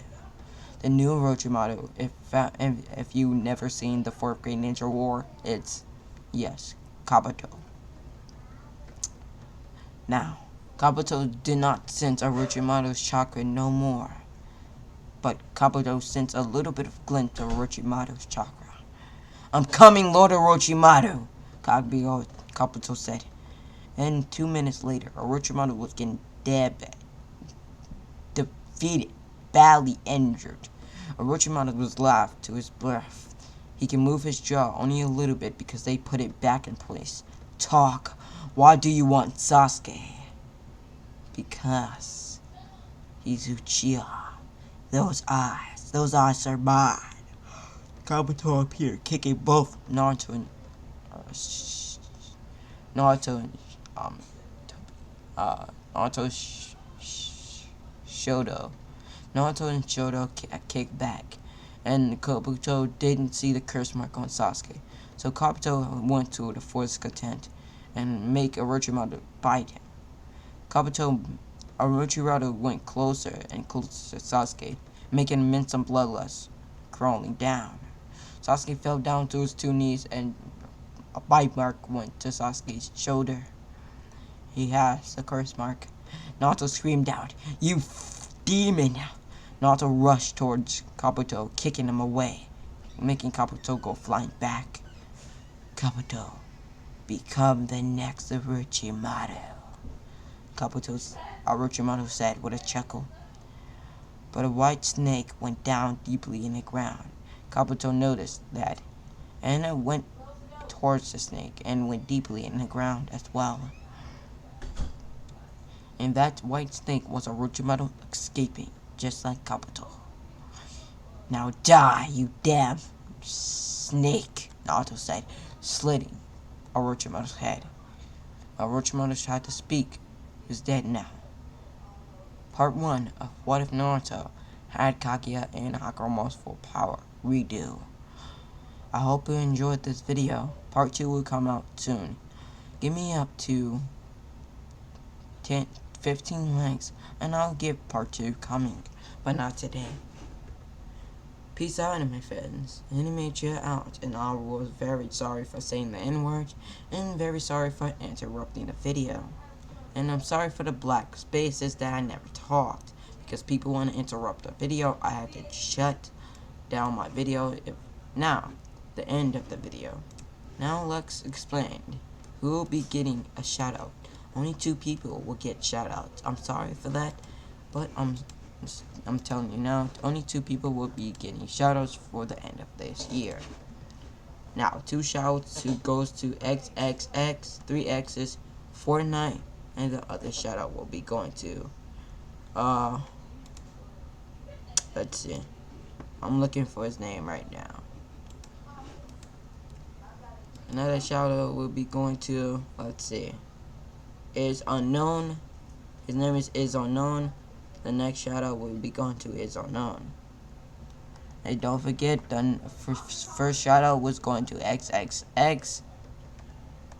The new Orochimaru, if you never seen the 4th grade ninja war, it's, yes, Kabuto. Now, Kabuto did not sense Orochimaru's chakra no more. But Kabuto sensed a little bit of glint of Orochimaru's chakra. I'm coming, Lord Orochimaru, Kabuto said. And 2 minutes later, Orochimaru was getting defeated, badly injured. Orochimaru was laughed to his breath. He can move his jaw only a little bit because they put it back in place. Talk. Why do you want Sasuke? Because he's Uchiha. Those eyes are mine. Kabuto appeared, kicking both Naruto and Shoto. Naruto and Shoto kicked back, and Kabuto didn't see the curse mark on Sasuke. So Kabuto went to the forced content and make Orochimaru bite him. Orochimaru went closer and closer to Sasuke, making immense bloodlust crawling down. Sasuke fell down to his 2 knees, and a bite mark went to Sasuke's shoulder. He has the curse mark. Naruto screamed out, "You demon!" Naruto rushed towards Kabuto, kicking him away, making Kabuto go flying back. Kabuto, become the next Orochimaru, Orochimaru said with a chuckle. But a white snake went down deeply in the ground. Kabuto noticed that, and it went towards the snake and went deeply in the ground as well. And that white snake was Orochimaru escaping, just like Kabuto. Now die, you damn snake, Naruto said, slitting Orochimaru's head. Orochimaru tried to speak. He's dead now. Part 1 of What If Naruto Had Kaguya and Hagoromo's full power. Redo. I hope you enjoyed this video. Part 2 will come out soon. Give me up to 15 likes and I'll get part 2 coming, but not today. Peace out, anime fans. Anime chat out, and I was very sorry for saying the N-word, and very sorry for interrupting the video. And I'm sorry for the black spaces that I never talked, because people want to interrupt the video. I had to shut down my video. Now, the end of the video. Now let's explain who will be getting a shout out. Only 2 people will get shout outs. I'm sorry for that, but I'm telling you now, only 2 people will be getting shout outs for the end of this year. Now, 2 shout outs who goes to XXX, 3 X's, Fortnite, and the other shout out will be going to, let's see. I'm looking for his name right now. Another shout out will be going to, let's see, is unknown. His name is unknown. The next shout out will be going to is unknown. Hey, don't forget the first shout out was going to XXX,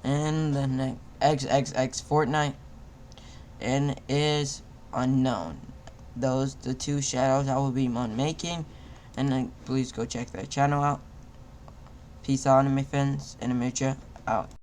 and the next XXX Fortnite, and is unknown. Those the two shout outs I will be making, and then please go check their channel out. Peace out, anime fans, and Amicia out.